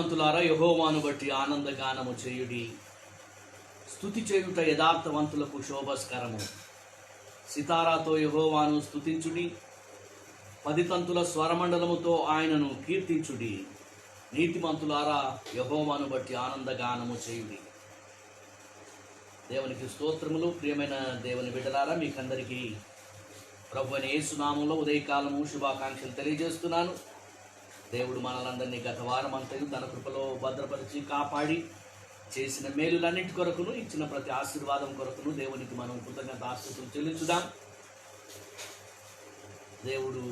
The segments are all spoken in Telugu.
నీతిమంతులారా యెహోవాను బట్టి ఆనందగానము చేయుడి. స్తుతి చేయుట యథార్థవంతులకు శోభస్కరము. సితారాతో యెహోవాను స్తుతించుడి, 10 తంతుల స్వరమండలముతో ఆయనను కీర్తించుడి. నీతిమంతులారా యెహోవాను బట్టి ఆనందగానము చేయుడి. దేవునికి స్తోత్రములు. ప్రియమైన దేవుని బిడ్డలారా, మీకందరికీ ప్రభువైన యేసు నామములో ఉదయకాలము శుభాకాంక్షలు తెలియజేస్తున్నాను. దేవుడు మనలందరినీ గత వారం అంతయు తన కృపలో భద్రపరిచి కాపాడి చేసిన మేలులన్నింటి కొరకును, ఇచ్చిన ప్రతి ఆశీర్వాదం కొరకును దేవునికి మనం కృతజ్ఞతాస్తుతులు చెల్లించుదాం. దేవుడు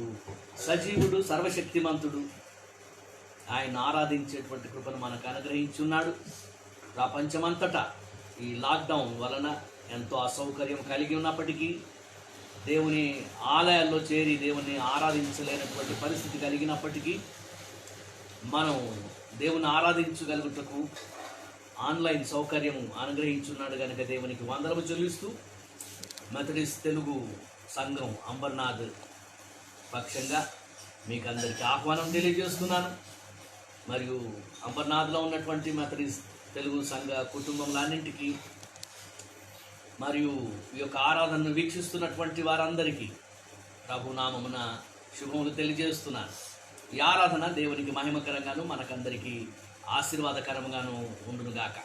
సజీవుడు, సర్వశక్తిమంతుడు. ఆయన ఆరాధించేటువంటి కృపను మనకు అనుగ్రహించున్నాడు. ప్రపంచమంతటా ఈ లాక్డౌన్ వలన ఎంతో అసౌకర్యం కలిగి ఉన్నప్పటికీ, దేవుని ఆలయాల్లో చేరి దేవుని ఆరాధించలేనటువంటి పరిస్థితి కలిగినప్పటికీ, మనం దేవుని ఆరాధించగలుగుటకు ఆన్లైన్ సౌకర్యము అనుగ్రహించున్నాడు కనుక దేవునికి వందనము చెల్లిస్తూ, మెథడిస్ట్ తెలుగు సంఘం అంబర్నాథ్ పక్షంగా మీకు అందరికీ ఆహ్వానం తెలియజేస్తున్నాను. మరియు అంబర్నాథ్లో ఉన్నటువంటి మెథడిస్ట్ తెలుగు సంఘ కుటుంబంలన్నింటికీ మరియు ఈ యొక్క ఆరాధనను వీక్షిస్తున్నటువంటి వారందరికీ ప్రభునామమున శుభములు తెలియజేస్తున్నాను. ఈ ఆరాధన దేవునికి మహిమకరంగాను మనకందరికీ ఆశీర్వాదకరంగాను ఉండునుగాక.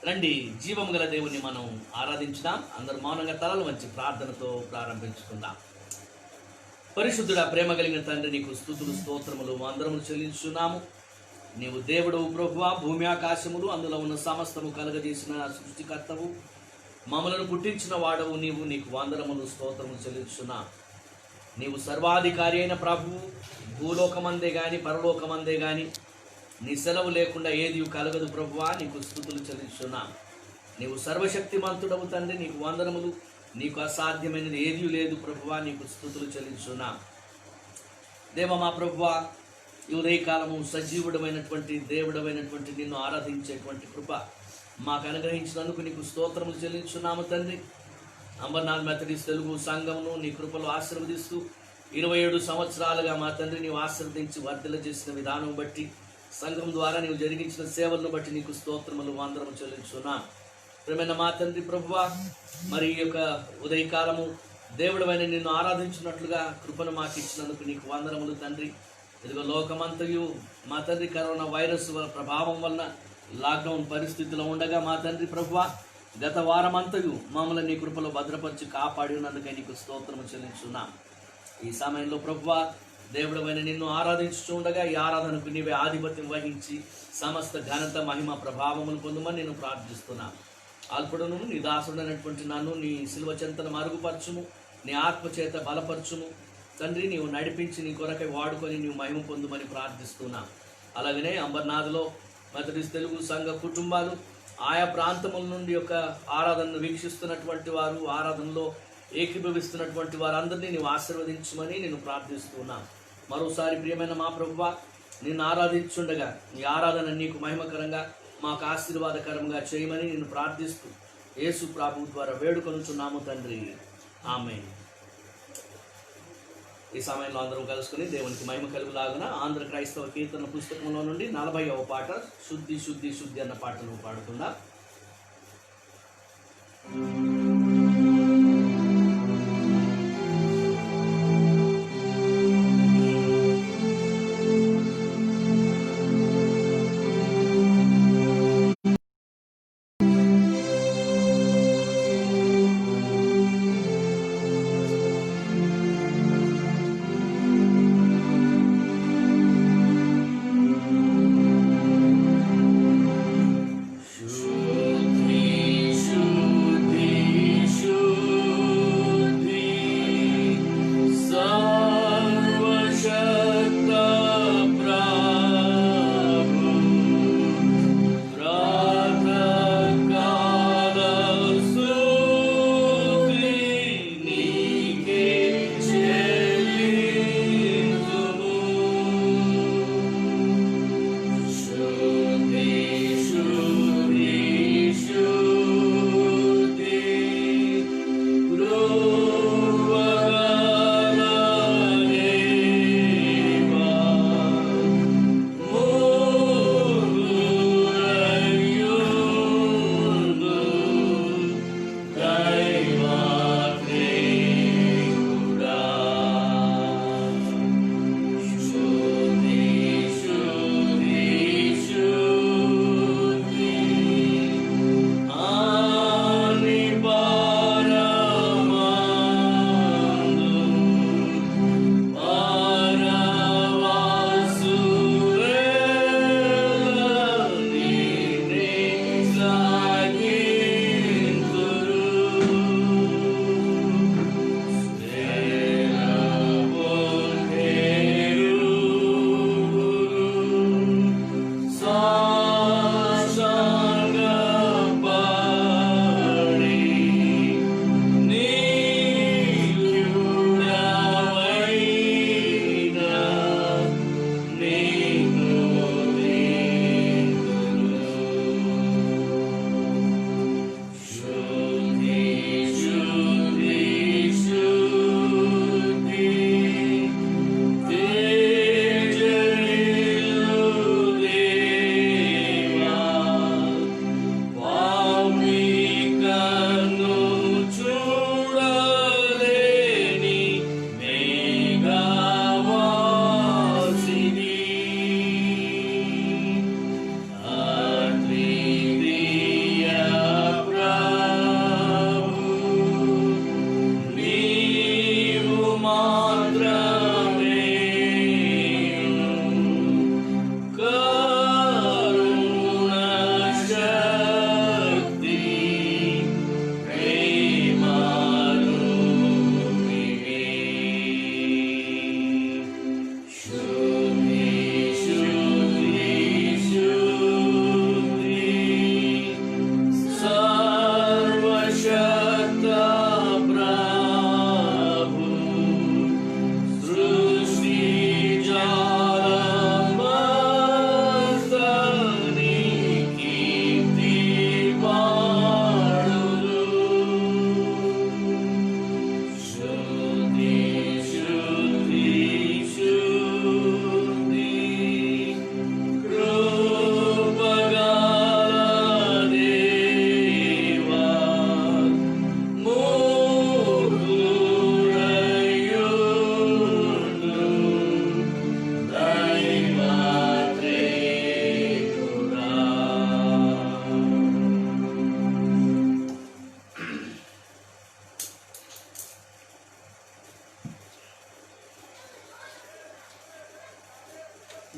రండి, జీవము గల దేవుని మనం ఆరాధించుదాం. అందరూ మౌనంగా తలలు వంచి ప్రార్థనతో ప్రారంభించుకుందాం. పరిశుద్ధుడా, ప్రేమ కలిగిన తండ్రి, నీకు స్తుతులు స్తోత్రములు వందనములు చెల్లించున్నాము. నీవు దేవుడవు ప్రభువా, భూమి ఆకాశములు అందులో ఉన్న సమస్తము కలుగజేసిన సృష్టికర్తవు, మమ్మలను పుట్టించిన వాడవు నీవు. నీకు వందనములు స్తోత్రములు చెల్లించున్నాము. నీవు సర్వాధికారి అయిన ప్రభువు. భూలోకమందే గాని పరలోకమందే గాని నీ సెలవు లేకుండా ఏది కలగదు ప్రభువా. నీకు స్తుతులు చెల్లించున్నాము. నీవు సర్వశక్తిమంతుడవు తండ్రి, నీకు వందనములు. నీకు అసాధ్యమైనది ఏదీ లేదు ప్రభువా. నీకు స్తుతులు చెల్లించున్నాము. దేవ మా ప్రభువా, ఈ ఉదయకాలము సజీవుడమైనటువంటి దేవుడమైనటువంటి నిన్ను ఆరాధించేటువంటి కృప మాకు అనుగ్రహించినందుకు నీకు స్తోత్రములు చెల్లించున్నాము తండ్రి. అంబర్నాథ్ మెథడిస్ట్ తెలుగు సంఘమును నీ కృపలో ఆశీర్వదిస్తూ 27 సంవత్సరాలుగా మా తండ్రి నీవు ఆశీర్వదించి వర్ధల చేసిన విధానం బట్టి, సంఘం ద్వారా నీవు జరిగించిన సేవలను బట్టి నీకు స్తోత్రములు వందనము చెల్లించున్నాం. ప్రేమైన మా తండ్రి ప్రభువా, మరి ఈ యొక్క ఉదయకాలము దేవుడమైన నిన్ను ఆరాధించినట్లుగా కృపను మాకు ఇచ్చినందుకు నీకు వందనములు తండ్రి. ఇదిగో లోకమంతయు మా తండ్రి కరోనా వైరస్ ప్రభావం వలన లాక్డౌన్ పరిస్థితిలో ఉండగా మా తండ్రి ప్రభువా, గత వారమంతయు మమ్మల్ని నీ కృపలో భద్రపరిచి కాపాడి ఉన్నందుకే నీకు స్తోత్రము చెల్లించున్నాం. ఈ సమయంలో ప్రభువా, దేవుడమైన నిన్ను ఆరాధించుతూ ఉండగా ఈ ఆరాధనకు నీవే ఆధిపత్యం వహించి సమస్త ఘనత మహిమ ప్రభావములు పొందమని నేను ప్రార్థిస్తున్నాను. అల్పుడును నీ దాసుడైనటువంటి నన్ను నీ శిలువ చెంతను మరుగుపరచుము, నీ ఆత్మచేత బలపరచుము తండ్రి. నీవు నడిపించి నీ కొరకై వాడుకొని నీవు మహిమ పొందుమని ప్రార్థిస్తున్నాను. అలాగనే అంబర్నాథ్లో మెథడిస్ట్ తెలుగు సంఘ కుటుంబాలు, ఆయా ప్రాంతముల నుండి యొక్క ఆరాధనను వీక్షిస్తున్నటువంటి వారు, ఆరాధనలో ఏకీభవిస్తున్నటువంటి వారందరినీ నీవు ఆశీర్వదించమని నేను ప్రార్థిస్తున్నాను. మరోసారి ప్రియమైన మా ప్రభువా, నిన్ను ఆరాధించుండగా ఈ ఆరాధన నీకు మహిమకరంగా మాకు ఆశీర్వాదకరంగా చేయమని నేను ప్రార్థిస్తూ యేసు ప్రభు ద్వారా వేడుకొనుచున్నాము తండ్రి, ఆమేన్. ఈ సమయంలో అందరం కలుసుకుని దేవునికి మహిమ కలుగులాగున ఆంధ్ర క్రైస్తవ కీర్తన పుస్తకంలో నుండి 40వ పాట శుద్ధి శుద్ధి శుద్ధి అన్న పాటను పాడుకుందాం. Shudhi, shudhi,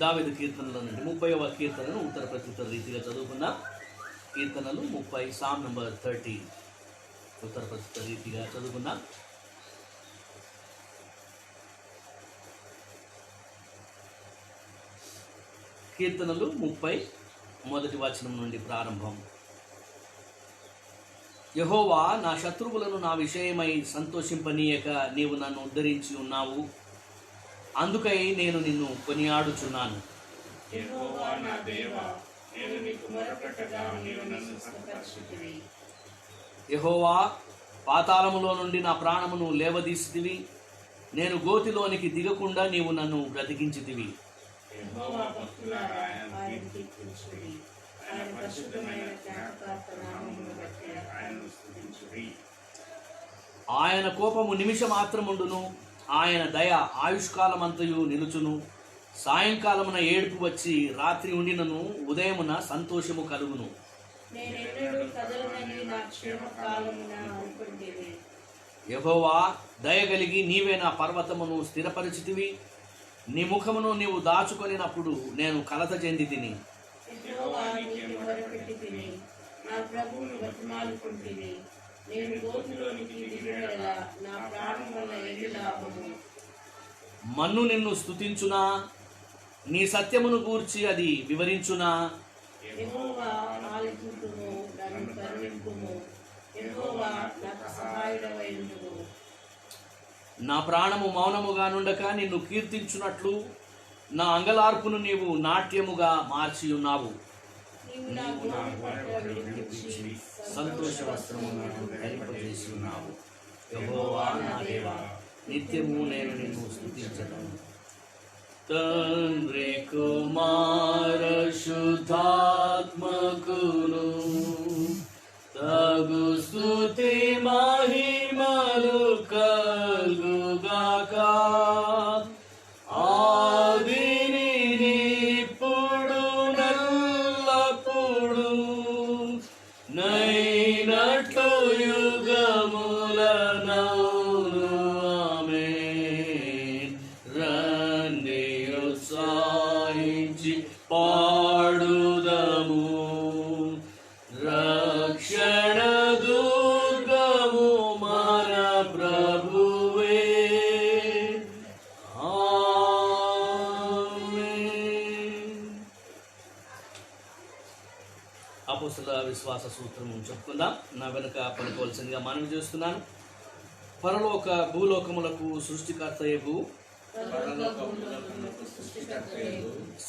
దావీదు కీర్తనలో నుండి 30వ కీర్తనను ఉత్తర ప్రత్యుత్తర రీతిగా చదువుకుందాం. కీర్తనలు 30, సామ్ నంబర్ 30 ఉత్తర ప్రత్యుత్తర రీతిగా చదువుకుందాం. కీర్తనలు 30 మొదటి వచనం నుండి ప్రారంభం. యెహోవా, నా శత్రువులను నా విషయమై సంతోషింపనీయక నీవు నన్ను ఉద్ధరించి ఉన్నావు. అందుకై నేను నిన్ను కొనియాడుచున్నాను. యెహోవా నా దేవా, నేను నీకు మొరపెట్టగా నీవు నన్ను సుఖపరచుతివి. యెహోవా, పాతాళములో నుండి నా ప్రాణమును లేవదీసితివి. నేను గోతిలోనికి దిగకుండా నీవు నన్ను బ్రతికించితివి. యెహోవా భక్తులారా ఆయనను కీర్తించుడి. ఆయన పరిశుద్ధమైన జ్ఞాపకార్థ నామమును బట్టి ఆయనను స్తుతించుడి. ఆయన కోపము నిమిషమాత్రముండును, ఆయన దయ ఆయుష్కాలమంతయు నిలుచును. సాయంకాలమున ఏడుపు వచ్చి రాత్రి ఉండినను ఉదయమున సంతోషము కలుగును. నేనెన్నడూ కదలనని నా క్షేమకాలమున అనుకుంటేనే. యెహోవా, దయగలిగి నీవే నా పర్వతమును స్థిరపరిచితివి. నీ ముఖమును నీవు దాచుకొనినప్పుడు నేను కలత చెందితిని. యెహోవా, నీకే మొరపెట్టి తిని నా ప్రభువును బతిమాలుకుంటిని. నేను గోతిలోనికి దిగినెడల నా ప్రాణం వల్ల ఏమి లాభము? మన్ను నిన్ను స్తుతించునా? నీ సత్యమును గూర్చి అది వివరించునా? యెహోవా, ఆలకింపుము, నన్ను కరుణింపుము. యెహోవా, నాకు సహాయుడవై ఉండుము. నా ప్రాణము మౌనముగా నుండక నిన్ను కీర్తించున్నట్లు నా అంగలార్పును నీవు నాట్యముగా మార్చి ఉన్నావు. నీవు నా గోనెపట్ట విడిపించి సంతోష వస్త్రమును ధరింపజేసి ఉన్నావు. యెహోవా నా దేవా, నిత్యము నేను నిన్ను స్తుతించదను. తండ్రి కుమార శుద్ధాత్మకును తగు స్తుతి మహిమలు కలుగాక. ఆదిని ఇప్పుడు నల్లప్పుడు నైనట్లు యుగములనౌను. ఆమేన్. రండి ఉత్సాహించి పాడుదము. రక్షణ దుర్గము మన ప్రభువే. ఆమేన్. అపోస్తల విశ్వాస సూత్రం చెప్పుకుందాం. నా వెనుక పలుకోవాల్సిందిగా మనవి చేస్తున్నాను. పరలోక భూలోకములకు సృష్టికర్తయగు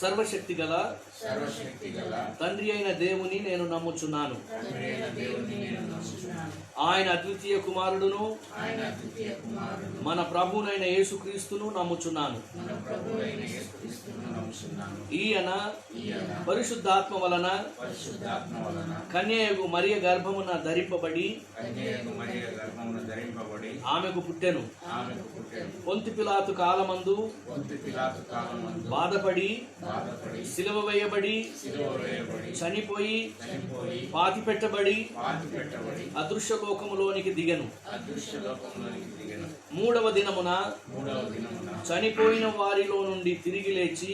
సర్వశక్తి గల తండ్రి అయిన దేవుని నేను నమ్ముచున్నాను. ఆయన అద్వితీయ కుమారుడును మన ప్రభువునైన యేసుక్రీస్తును నమ్ముచున్నాను. ఈయన పరిశుద్ధాత్మ వలన కన్యయగు మరియ గర్భమున ధరింపబడి ఆమెకు పుట్టెను. పొంతి పిలాతు కాలమందు బాధపడి సిలువ వేయబడి చనిపోయి పాతిపెట్టబడి అదృశ్య లోకములోనికి దిగెను. మూడవ దినమున చనిపోయిన వారిలో నుండి తిరిగి లేచి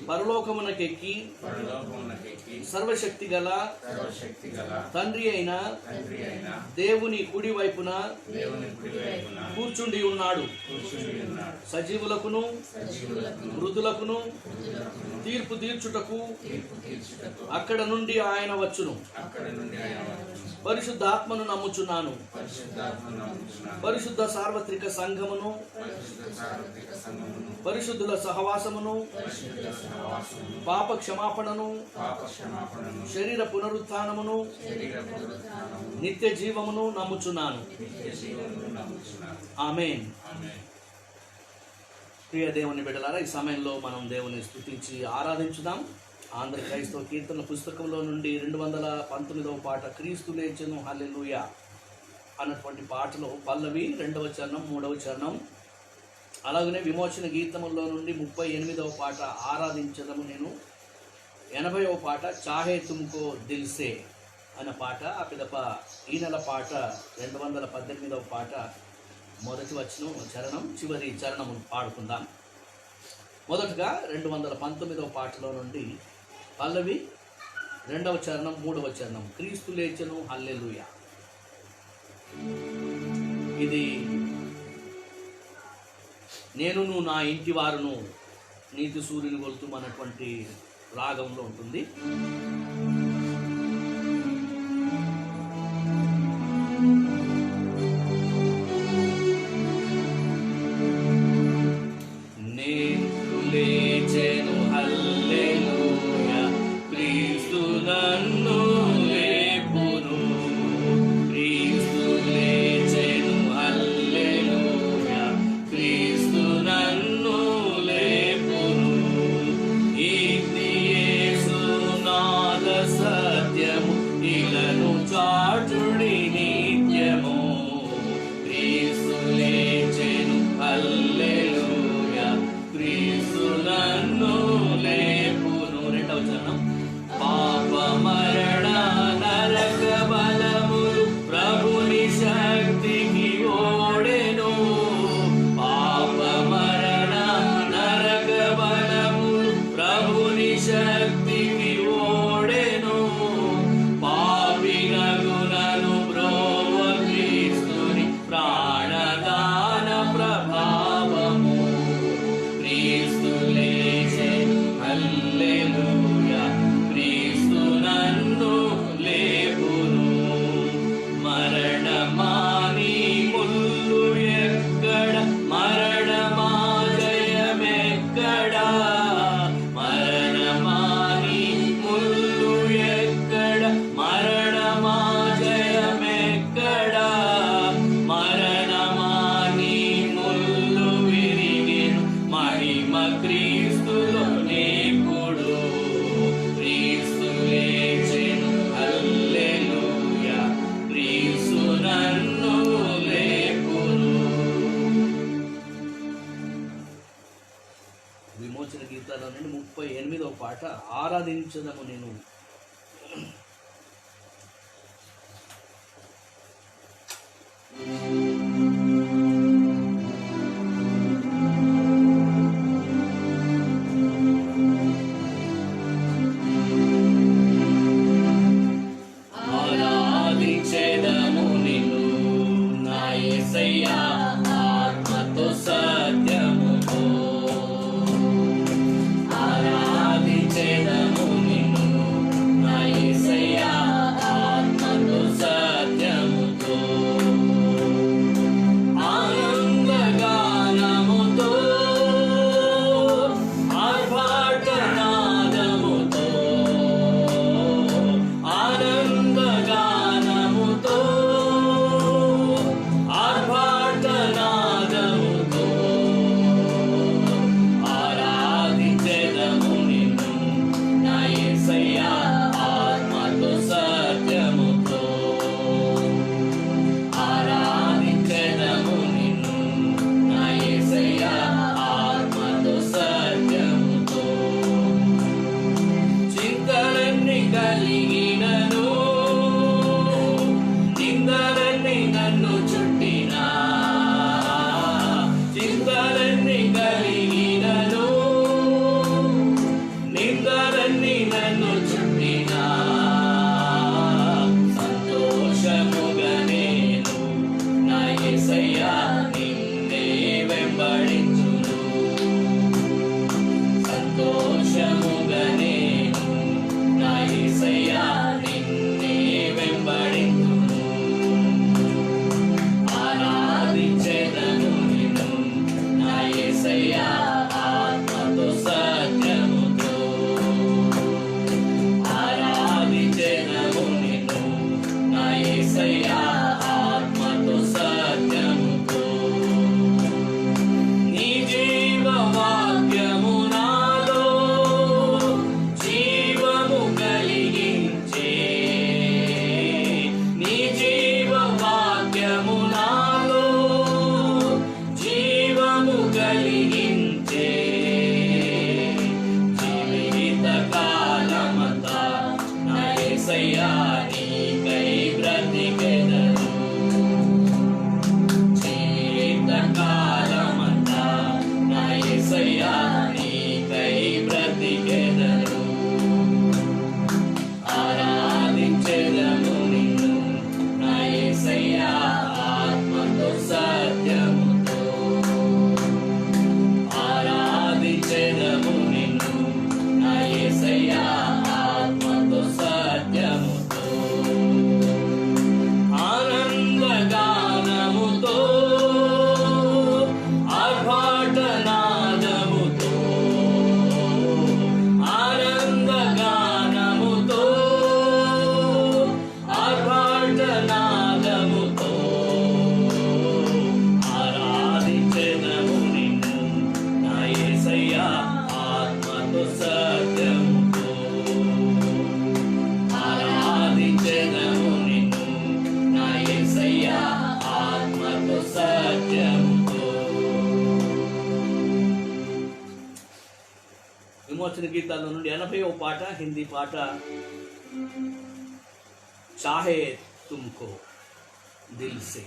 పరలోకమునకెక్కి సర్వశక్తి గల తండ్రి అయిన దేవుని కుడి వైపున కూర్చుండి ఉన్నాడు. సజీవులకును మృదులకును తీర్పు తీర్చుటకు అక్కడ నుండి ఆయన వచ్చును. పరిశుద్ధాత్మను నమ్ముచున్నాను. పరిశుద్ధ సార్వత్రిక సంఘమును, పరిశుద్ధుల సహవాసమును, పాప క్షమాపణను, శరీర పునరుత్థానమును, నిత్య జీవమును నమ్ముచున్నాను. ఆమేన్. ప్రియ దేవుని బిడ్డలారా, ఈ సమయంలో మనం దేవుని స్తుతించి ఆరాధించుదాం. ఆంధ్ర క్రైస్తవ కీర్తన పుస్తకంలో నుండి 219వ పాట క్రీస్తు లేచెను హల్లెలూయా అన్నటువంటి పాటలో పల్లవి 2వ చరణం 3వ చరణం, అలాగనే విమోచన గీతములో నుండి 38వ పాట ఆరాధించదము నేను, 80వ పాట చాహే తుమ్కో దిల్సే అన్న పాట, ఆ పిదప ఈ నెల పాట 218వ పాట మొదటి వచనం చరణం చివరి చరణము పాడుకుందాం. మొదటగా 219వ పాటలో నుండి పల్లవి 2వ చరణం 3వ చరణం. క్రీస్తు లేచెను హల్లెలూయా. ఇది నేనును నా ఇంటి వారును నీతి సూర్యుని కొలుతుమన్నటువంటి రాగంలో ఉంటుంది. నేను లేచెను హల్లెలూయా, క్రీస్తు నన్ను లేపును. క్రీస్తు లేచెను హల్లెలూయా, క్రీస్తు నన్ను లేపును. ఇది యేసు నాద సత్యము, ఇలను చాటుడి నిత్యము. క్రీస్తు లేచెను హల్లెలూయా, క్రీస్తు నన్ను లేపును. 2వ చరణం. పాప మరణ నరక బలములు ప్రభుని శక్తికి ఓడెను. పాప మరణ నరక బలములు ప్రభుని శక్తికి ఓడెను. పాపినగునను బ్రోవ క్రీస్తుని ప్రాణదాన ప్రభావము. క్రీస్తు లేచెను హల్లెలూయా, క్రీస్తు నన్ను లేపును. మరణమాని ముల్లు ఎక్కడ, మరణమా జయమెక్కడ. మరణమాని ముల్లు ఎక్కడ, మరణమా జయమెక్కడ. మరణమాని ముల్లు విరిగెను, మహిమ క్రీస్తులో నేపుడు. క్రీస్తు లేచెను హల్లెలూయా, క్రీస్తు నన్ను లేపును. విమోచన గీతాల నుండి 38వ పాట. ఆరాధించదము నేను. ఆరాధించెదము నిన్ను నా యేసయ్యా, ఆత్మతో సత్యముతో. ఆరాధించెదము నిన్ను నా యేసయ్యా, ఆత్మతో సత్యముతో. ఆనందగానముతో, ఆర్భాటనాదముతో. ఆనందగానముతో, ఆర్భాటనాదముతో. ఆరాధించెదము నిన్ను నా యేసయ్యా, ఆత్మతో సత్యముతో. ఆరాధించెదము నిన్ను నా యేసయ్యా, ఆత్మతో సత్యముతో. చింతలన్నీ కలిగినను, నిందలన్నీ నన్ను చుట్టినా. చింతలన్నీ కలిగినను, నిందలన్నీ నన్ను చుట్టినా. సంతోషముగా నేను నా యేసయ్యా, నిన్నే వెంబడించును. సంతోషముగా నేను నా యేసయ్యా, నిన్నే వెంబడించును. ఆరాధించెదము నిన్ను నా యేసయ్యా, ఆత్మతో సత్యముతో. ఆరాధించెదము నిన్ను నా యేసయ్యా, ఆత్మతో సత్యముతో. నీ జీవవాక్యము నాలో జీవము కలిగించే. నీ జీవవాక్యము నాలో జీవము కలిగించే. జీవిత కాలమంతా నా యేసయ్యా, నీకై బ్రతికెదను. జీవిత కాలమంతా నా యేసయ్యా, నీ వచ్చిన గీతాల్లో నుండి 80వ పాట, హిందీ పాట చాహే తుమ్కో దిల్ సే.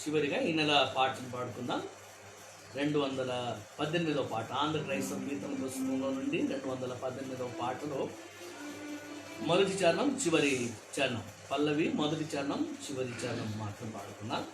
చివరిగా ఈ నెల పాటను పాడుకుందాం. 218వ పాట, ఆంధ్ర క్రైస్తవ కీర్తన పుస్తకంలో నుండి 218వ పాటలో మొదటి చరణం చివరి చరణం, పల్లవి మొదటి చరణం చివరి చరణం మాత్రం పాడుకుందాం.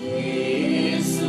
Yesu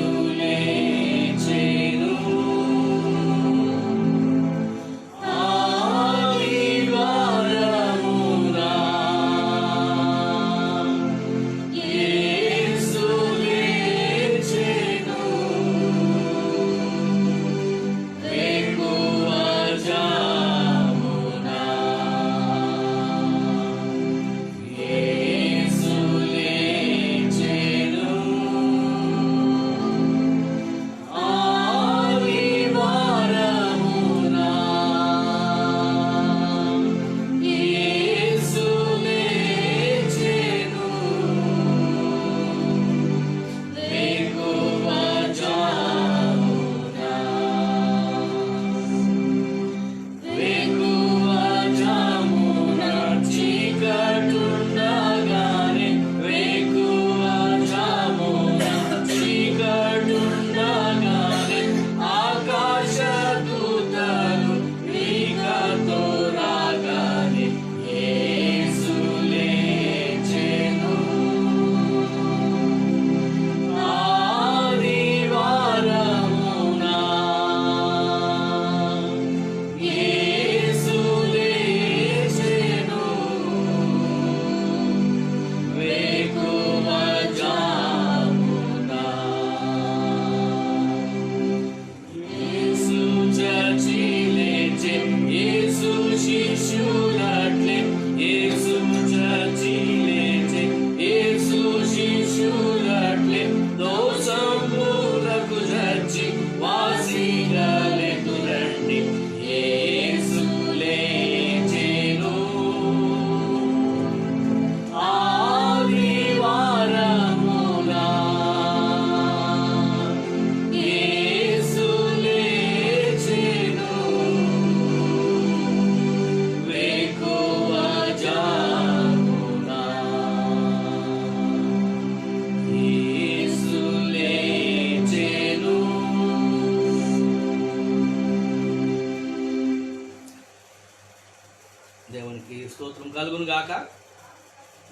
స్తోత్రం కలుగును గాక.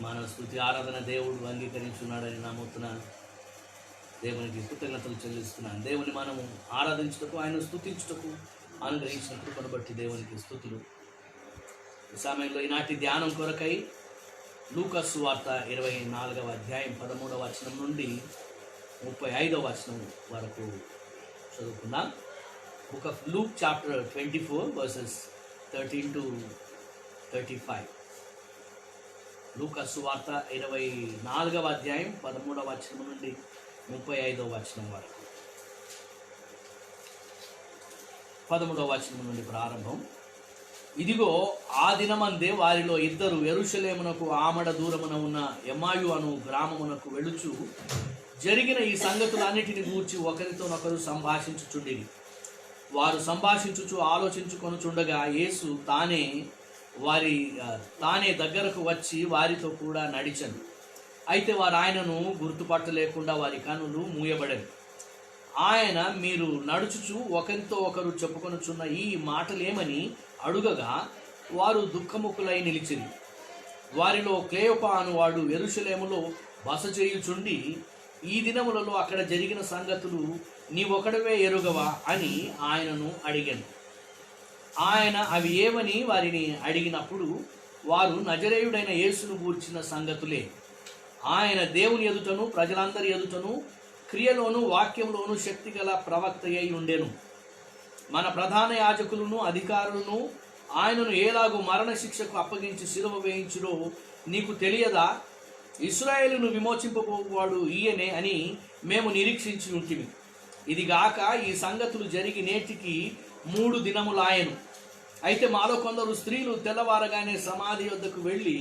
మన స్తుతి ఆరాధన దేవుడు అంగీకరించున్నాడని నమ్ముతున్నాను. దేవునికి కృతజ్ఞతలు చెల్లిస్తున్నాను. దేవుని మనము ఆరాధించుటకు, ఆయన స్తుతించుటకు అనుగ్రహించిన కృపను బట్టి దేవునికి స్తుతులు. ఈ సమయంలో ఈనాటి ధ్యానం కొరకై లూకా సువార్త 24వ అధ్యాయం 13వ వచనం నుండి 35వ వచనం వరకు చదువుకుందాం. Book of Luke chapter 24 verses 13 to 35. లూకా సువార్త 24వ అధ్యాయం 13వ వచనం నుండి 35వ వచనం వరకు. 13వ వచనం నుండి ప్రారంభం. ఇదిగో, ఆ దినమందే వారిలో ఇద్దరు యెరూషలేమునకు ఆమడ దూరమున ఉన్న ఎమ్మాయు అను గ్రామమునకు వెళుచు జరిగిన ఈ సంగతులన్నిటిని గూర్చి ఒకరితోనొకరు సంభాషించుచుండిరి. వారు సంభాషించుచు ఆలోచించుకొనుచుండగా యేసు తానే దగ్గరకు వచ్చి వారితో కూడా నడిచెను. అయితే వారు ఆయనను గుర్తుపట్టలేకుండా వారి కన్నులు మూయబడెను. ఆయన, మీరు నడుచుచు ఒకరితో ఒకరు చెప్పుకొనుచున్న ఈ మాటలేమని అడుగగా వారు దుఃఖముఖులై నిలిచిరి. వారిలో క్లేయోప అనువాడు యెరూషలేములో బస చేయుచుండి, ఈ దినములలో అక్కడ జరిగిన సంగతులు నీవొకడవే ఎరుగవా అని ఆయనను అడిగాను. ఆయన అవి ఏమని వారిని అడిగినప్పుడు వారు నజరేయుడైన యేసును గూర్చిన సంగతులే. ఆయన దేవుని ఎదుటను ప్రజలందరి ఎదుటను క్రియలోను వాక్యంలోను శక్తిగల ప్రవక్త అయి ఉండెను. మన ప్రధాన యాజకులను అధికారులను ఆయనను ఎలాగూ మరణశిక్షకు అప్పగించి శిలువ వేయించుడో నీకు తెలియదా? ఇశ్రాయేలును విమోచింపబోవాడు ఈయనే అని మేము నిరీక్షించి ఉంటిమి. ఇదిగాక ఈ సంగతులు జరిగి నేటికి 3 దినములాయను. అయితే మాలో కొందరు స్త్రీలు తెల్లవారగానే సమాధి వద్దకు వెళ్ళి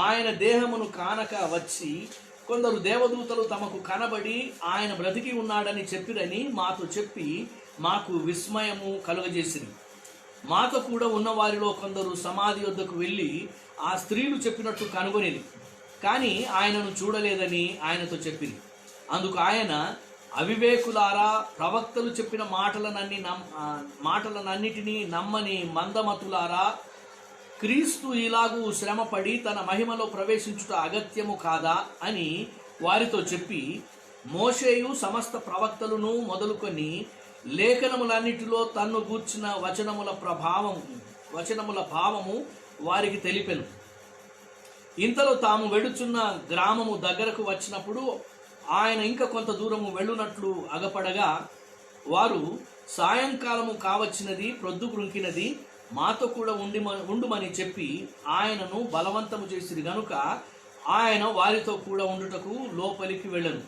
ఆయన దేహమును కానక వచ్చి, కొందరు దేవదూతలు తమకు కనబడి ఆయన బ్రతికి ఉన్నాడని చెప్పిరని మాతో చెప్పి మాకు విస్మయము కలుగజేసిరి. మాతో కూడా ఉన్న వారిలో కొందరు సమాధి వద్దకు వెళ్ళి ఆ స్త్రీలు చెప్పినట్టు కనుగొనిది, కానీ ఆయనను చూడలేదని ఆయనతో చెప్పింది. అందుకు ఆయన, అవివేకులారా, ప్రవక్తలు చెప్పిన మాటలనన్నిటినీ నమ్మని మందమతులారా, క్రీస్తు ఇలాగూ శ్రమపడి తన మహిమలో ప్రవేశించుట అగత్యము కాదా అని వారితో చెప్పి, మోషేయు సమస్త ప్రవక్తలను మొదలుకొని లేఖనములన్నిటిలో తన్ను గూర్చిన వచనముల భావము వారికి తెలిపెను. ఇంతలో తాము వెడుచున్న గ్రామము దగ్గరకు వచ్చినప్పుడు ఆయన ఇంకా కొంత దూరము వెళ్ళునట్లు అగపడగా వారు, సాయంకాలము కావచ్చినది, ప్రొద్దు బ్రుంకినది, మాతో కూడా ఉండుమని చెప్పి ఆయనను బలవంతము చేసిరి గనుక ఆయన వారితో కూడా ఉండుటకు లోపలికి వెళ్ళను.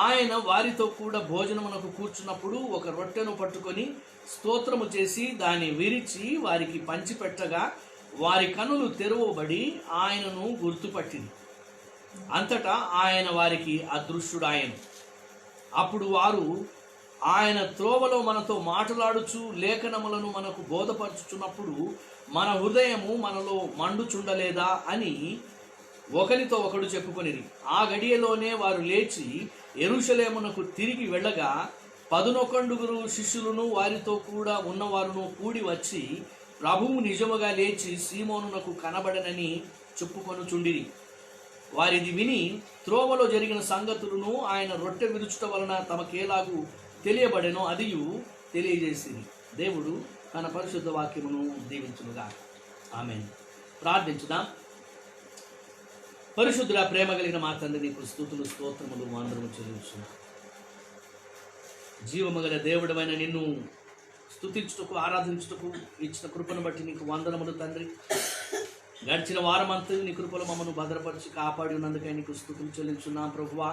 ఆయన వారితో కూడా భోజనమునకు కూర్చున్నప్పుడు ఒక రొట్టెను పట్టుకొని స్తోత్రము చేసి దాన్ని విరిచి వారికి పంచిపెట్టగా వారి కనులు తెరవబడి ఆయనను గుర్తుపట్టింది. అంతటా ఆయన వారికి అదృశ్యుడాయను. అప్పుడు వారు, ఆయన త్రోవలో మనతో మాట్లాడుచు లేఖనములను మనకు బోధపరచుచున్నప్పుడు మన హృదయము మనలో మండుచుండలేదా అని ఒకరితో ఒకడు చెప్పుకొనిరి. ఆ గడియలోనే వారు లేచి యెరూషలేమునకు తిరిగి వెళ్ళగా 11 శిష్యులను వారితో కూడా ఉన్నవారును కూడి వచ్చి, ప్రభువు నిజముగా లేచి సీమోనునకు కనబడనని చెప్పుకొనుచుండిరి. వారిది విని త్రోవలో జరిగిన సంగతులను, ఆయన రొట్టె విరుచుట వలన తమకేలాగూ తెలియబడెనో అదియు తెలియజేసింది. దేవుడు తన పరిశుద్ధ వాక్యమును దీవించునుగా. ఆమేన్. ప్రార్థించుదాం. పరిశుద్ధుల ప్రేమ కలిగిన మా తండ్రి, నీకు స్తుతులు స్తోత్రములు అందరము చెల్లించున్నాం. జీవమగల దేవుడమైన నిన్ను స్తుతించుటకు ఆరాధించుటకు ఇచ్చిన కృపను బట్టి నీకు వందనములు తండ్రి. గడిచిన వారమంతా నీ కృపలో మమ్మను భద్రపరిచి కాపాడి ఉన్నందుకై నీకు స్తుతులు చెల్లించున్నాం ప్రభువా.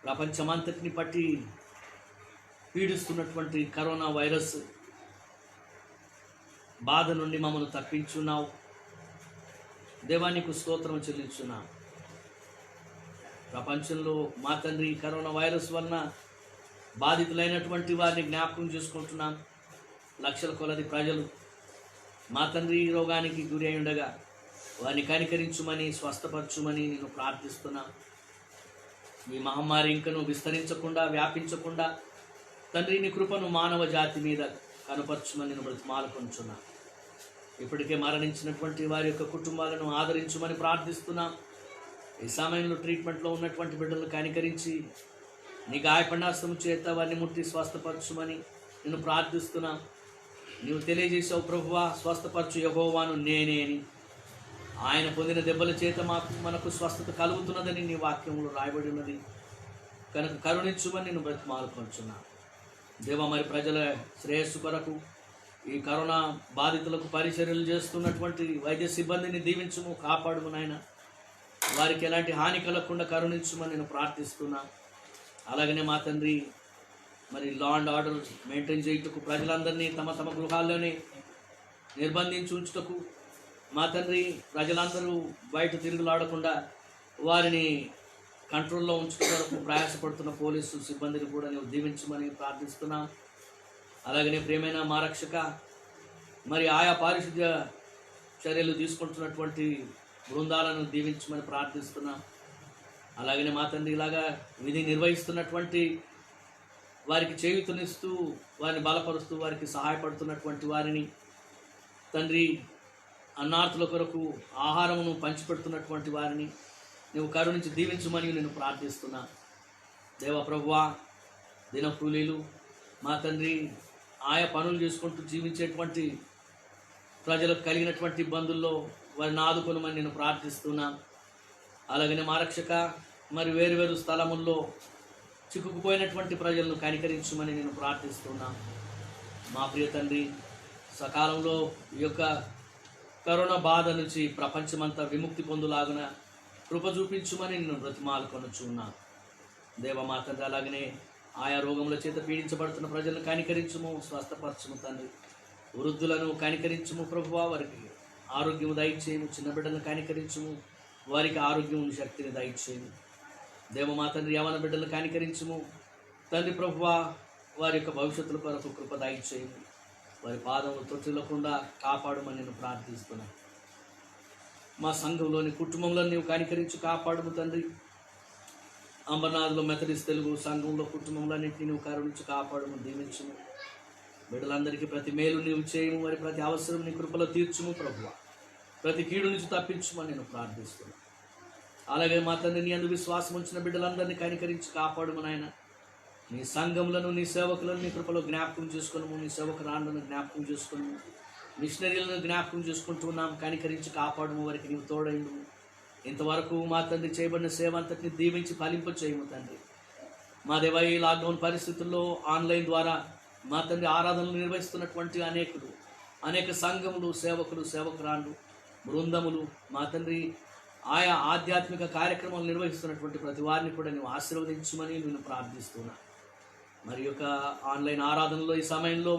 ప్రపంచమంతటిని పట్టి పీడిస్తున్నటువంటి కరోనా వైరస్ బాధ నుండి మమ్మల్ని తప్పించున్నావు దేవా, నీకు స్తోత్రం చెల్లించున్నాం. ప్రపంచంలో మా తండ్రి కరోనా వైరస్ వలన బాధితులైనటువంటి వారిని జ్ఞాపకం చేసుకుంటున్నాం. లక్షల కొలది ప్రజలు మా తండ్రి ఈ రోగానికి గురి అయి ఉండగా వారిని కనికరించుమని, స్వస్థపరచుమని నేను ప్రార్థిస్తున్నాం. ఈ మహమ్మారి ఇంకను విస్తరించకుండా, వ్యాపించకుండా తండ్రి నీ కృపను మానవ జాతి మీద కనపరచుమని నేను బ్రతిమాలుకొంచున్నా. ఇప్పటికే మరణించినటువంటి వారి యొక్క కుటుంబాలను ఆదరించమని ప్రార్థిస్తున్నాం. ఈ సమయంలో ట్రీట్మెంట్లో ఉన్నటువంటి బిడ్డలను కనికరించి నీ గాయపడినాస్తము చేత వారిని ముట్టి స్వస్థపరచుమని నేను ప్రార్థిస్తున్నాం. నీవు తెలియజేసావు ప్రభువా, స్వస్థపరచు యెహోవాను నేనే అని. ఆయన పొందిన దెబ్బల చేత మనకు స్వస్థత కలుగుతున్నదని నీ వాక్యంలో రాయబడి ఉన్నది కనుక కరుణించుమని నేను బ్రతిమాలుకొంచున్నాను. దేవా, మరి ప్రజల శ్రేయస్సు కొరకు ఈ కరోనా బాధితులకు పరిచర్యలు చేస్తున్నటువంటి వైద్య సిబ్బందిని దీవించుము, కాపాడుము నాయన. వారికి ఎలాంటి హాని కలగకుండా కరుణించుమని నేను ప్రార్థిస్తున్నాను. అలాగనే మా తండ్రి, మరి లా అండ్ ఆర్డర్ మెయింటైన్ చేయుటకు ప్రజలందరినీ తమ తమ గృహాల్లోనే నిర్బంధించి ఉంచుటకు మా తండ్రి, ప్రజలందరూ బయట తిరుగులాడకుండా వారిని కంట్రోల్లో ఉంచడం వరకు ప్రయాసపడుతున్న పోలీసు సిబ్బందిని కూడా నేను దీవించమని ప్రార్థిస్తున్నాను. అలాగనే ప్రియమైన మా రక్షక, మరి ఆయా పారిశుద్ధ్య చర్యలు తీసుకుంటున్నటువంటి బృందాలను దీవించమని ప్రార్థిస్తున్నాం. అలాగనే మా తండ్రి, ఇలాగా విధి నిర్వహిస్తున్నటువంటి వారికి చేయూతనిస్తూ వారిని బలపరుస్తూ వారికి సహాయపడుతున్నటువంటి వారిని తండ్రి, అన్నార్థుల కొరకు ఆహారమును పంచిపెడుతున్నటువంటి వారిని నువ్వు కరుణించి దీవించమని నేను ప్రార్థిస్తున్నా. దేవ ప్రభువా, దినకూలీలు మా తండ్రి ఆయా పనులు చేసుకుంటూ జీవించేటువంటి ప్రజలకు కలిగినటువంటి ఇబ్బందుల్లో వారిని ఆదుకొనమని నేను ప్రార్థిస్తున్నా. అలాగనే మా రక్షక, మరి వేరు వేరు స్థలముల్లో చిక్కుకుపోయినటువంటి ప్రజలను కనికరించమని నేను ప్రార్థిస్తున్నా. మా ప్రియ తండ్రి, సకాలంలో ఈ యొక్క కరోనా బాధ నుంచి ప్రపంచమంతా విముక్తి పొందులాగున కృప చూపించుమని నేను బ్రతిమాలుకొనుచున్నా. దేవ మా తండ్రి, అలాగనే ఆయా రోగముల చేత పీడించబడుతున్న ప్రజలను కనికరించుము, స్వస్థపరచుము తండ్రి. వృద్ధులను కనికరించుము ప్రభువా, వారికి ఆరోగ్యము దయచేయము. చిన్న బిడ్డలను కనికరించుము, వారికి ఆరోగ్యము శక్తిని దయచేయము. దేవ మా తండ్రి, యవన బిడ్డలను కనికరించుము తండ్రి ప్రభువా, వారి యొక్క భవిష్యత్తుల కొరకు కృప దయచేయము. వారి పాదములు తొట్టిల్లకుండా కాపాడమని నేను ప్రార్థిస్తున్నాను. మా సంఘంలోని కుటుంబంలో నీవు కనికరించి కాపాడుము తండ్రి. అంబర్నాథ్లో మెథడిస్ట్ తెలుగు సంఘంలో కుటుంబంలోన్నింటినీ నువ్వు కరుణించి కాపాడుము, దీవించుము. బిడ్డలందరికీ ప్రతి మేలు నీవు చేయము, వారి ప్రతి అవసరం నీ కృపలో తీర్చుము ప్రభువా. ప్రతి కీడు నుంచి తప్పించుమని నేను ప్రార్థిస్తున్నాను. అలాగే మా తండ్రి, నీ అందు విశ్వాసం ఉంచిన బిడ్డలందరినీ కనికరించి కాపాడుము నాయన. నీ సంఘములను, నీ సేవకులను నీ కృపలో జ్ఞాపకం చేసుకున్నాము. నీ సేవకురాళ్ళను జ్ఞాపకం చేసుకున్నాము. మిషనరీలను జ్ఞాపకం చేసుకుంటూ ఉన్నాం. కనికరించి కాపాడుము, వారికి నీవు తోడైండు. ఇంతవరకు మా తండ్రి చేయబడిన సేవ అంతటిని దీవించి ఫలింప చేయము తండ్రి. మా దేవ, ఈ లాక్డౌన్ పరిస్థితుల్లో ఆన్లైన్ ద్వారా మా తండ్రి ఆరాధనలు నిర్వహిస్తున్నటువంటి అనేక సంఘములు, సేవకులు, సేవకురాళ్ళు, బృందములు మా తండ్రి ఆయా ఆధ్యాత్మిక కార్యక్రమాలు నిర్వహిస్తున్నటువంటి ప్రతి వారిని కూడా నువ్వు ఆశీర్వదించమని నేను ప్రార్థిస్తున్నా. మరి యొక్క ఆన్లైన్ ఆరాధనలో ఈ సమయంలో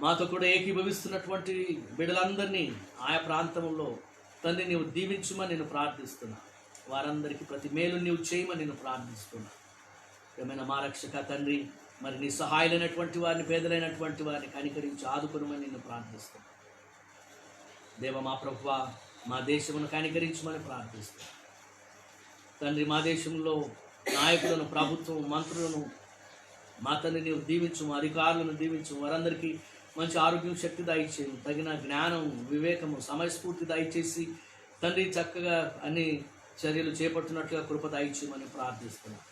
మాతో కూడా ఏకీభవిస్తున్నటువంటి బిడ్డలందరినీ ఆయా ప్రాంతంలో తండ్రి నీవు దీవించమని నేను ప్రార్థిస్తున్నా. వారందరికీ ప్రతి మేలు నీవు చేయమని నేను ప్రార్థిస్తున్నా. ఏమైనా మా రక్షక తండ్రి, మరి నీ సహాయులైనటువంటి వారిని, పేదలైనటువంటి వారిని కనికరించి ఆదుకొనమని నేను ప్రార్థిస్తున్నా. దేవ మా ప్రభువా, మా దేశమును కనికరించమని ప్రార్థిస్తున్నా తండ్రి. మా దేశంలో నాయకులను, ప్రభుత్వం, మంత్రులను మా తండ్రి నీవు దీవించము, అధికారులను దీవించము. వారందరికీ మంచి ఆరోగ్యం, శక్తి దయచేయము. తగిన జ్ఞానం, వివేకము, సమయస్ఫూర్తి దయచేసి తండ్రి చక్కగా అన్ని చర్యలు చేపట్టినట్లుగా కృప దయచేయమని ప్రార్థిస్తున్నాం.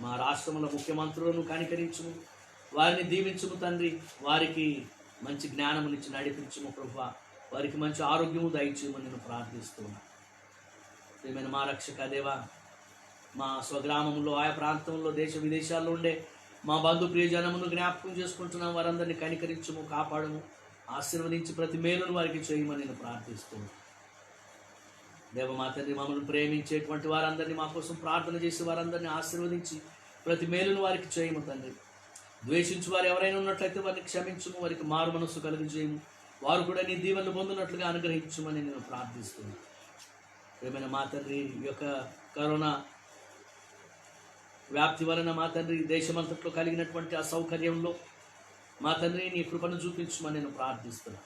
మా రాష్ట్రంలో ముఖ్యమంత్రులను కనికరించుము, వారిని దీవించుము తండ్రి. వారికి మంచి జ్ఞానమునిచ్చి నడిపించుము ప్రభువా. వారికి మంచి ఆరోగ్యము దయచేయమని నేను ప్రార్థిస్తున్నాను. ఏమైనా మా రక్షక దేవా, మా స్వగ్రామంలో ఆయా ప్రాంతంలో దేశ విదేశాల్లో ఉండే మా బంధు ప్రియజనమును జ్ఞాపకం చేసుకుంటున్నాం. వారందరినీ కనికరించుము, కాపాడము, ఆశీర్వదించి ప్రతి మేలును వారికి చేయమని నేను ప్రార్థిస్తున్నాను. దేవ మా తండ్రి, మమ్మల్ని ప్రేమించేటువంటి వారందరినీ, మా కోసం ప్రార్థన చేసి వారందరినీ ఆశీర్వదించి ప్రతి మేలును వారికి చేయము తండ్రి. ద్వేషించి వారు ఎవరైనా ఉన్నట్లయితే వారిని క్షమించుము, వారికి మారు మనస్సు కలిగించేయము. వారు కూడా నీ దీవెనలు పొందినట్లుగా అనుగ్రహించమని నేను ప్రార్థిస్తున్నాను. ఏమైనా మా తండ్రి, ఈ యొక్క కరోనా వ్యాప్తి వలన మా తండ్రి దేశమంతట్లో కలిగినటువంటి అసౌకర్యంలో మా తండ్రి నీ కృపను చూపించమని నేను ప్రార్థిస్తున్నాను.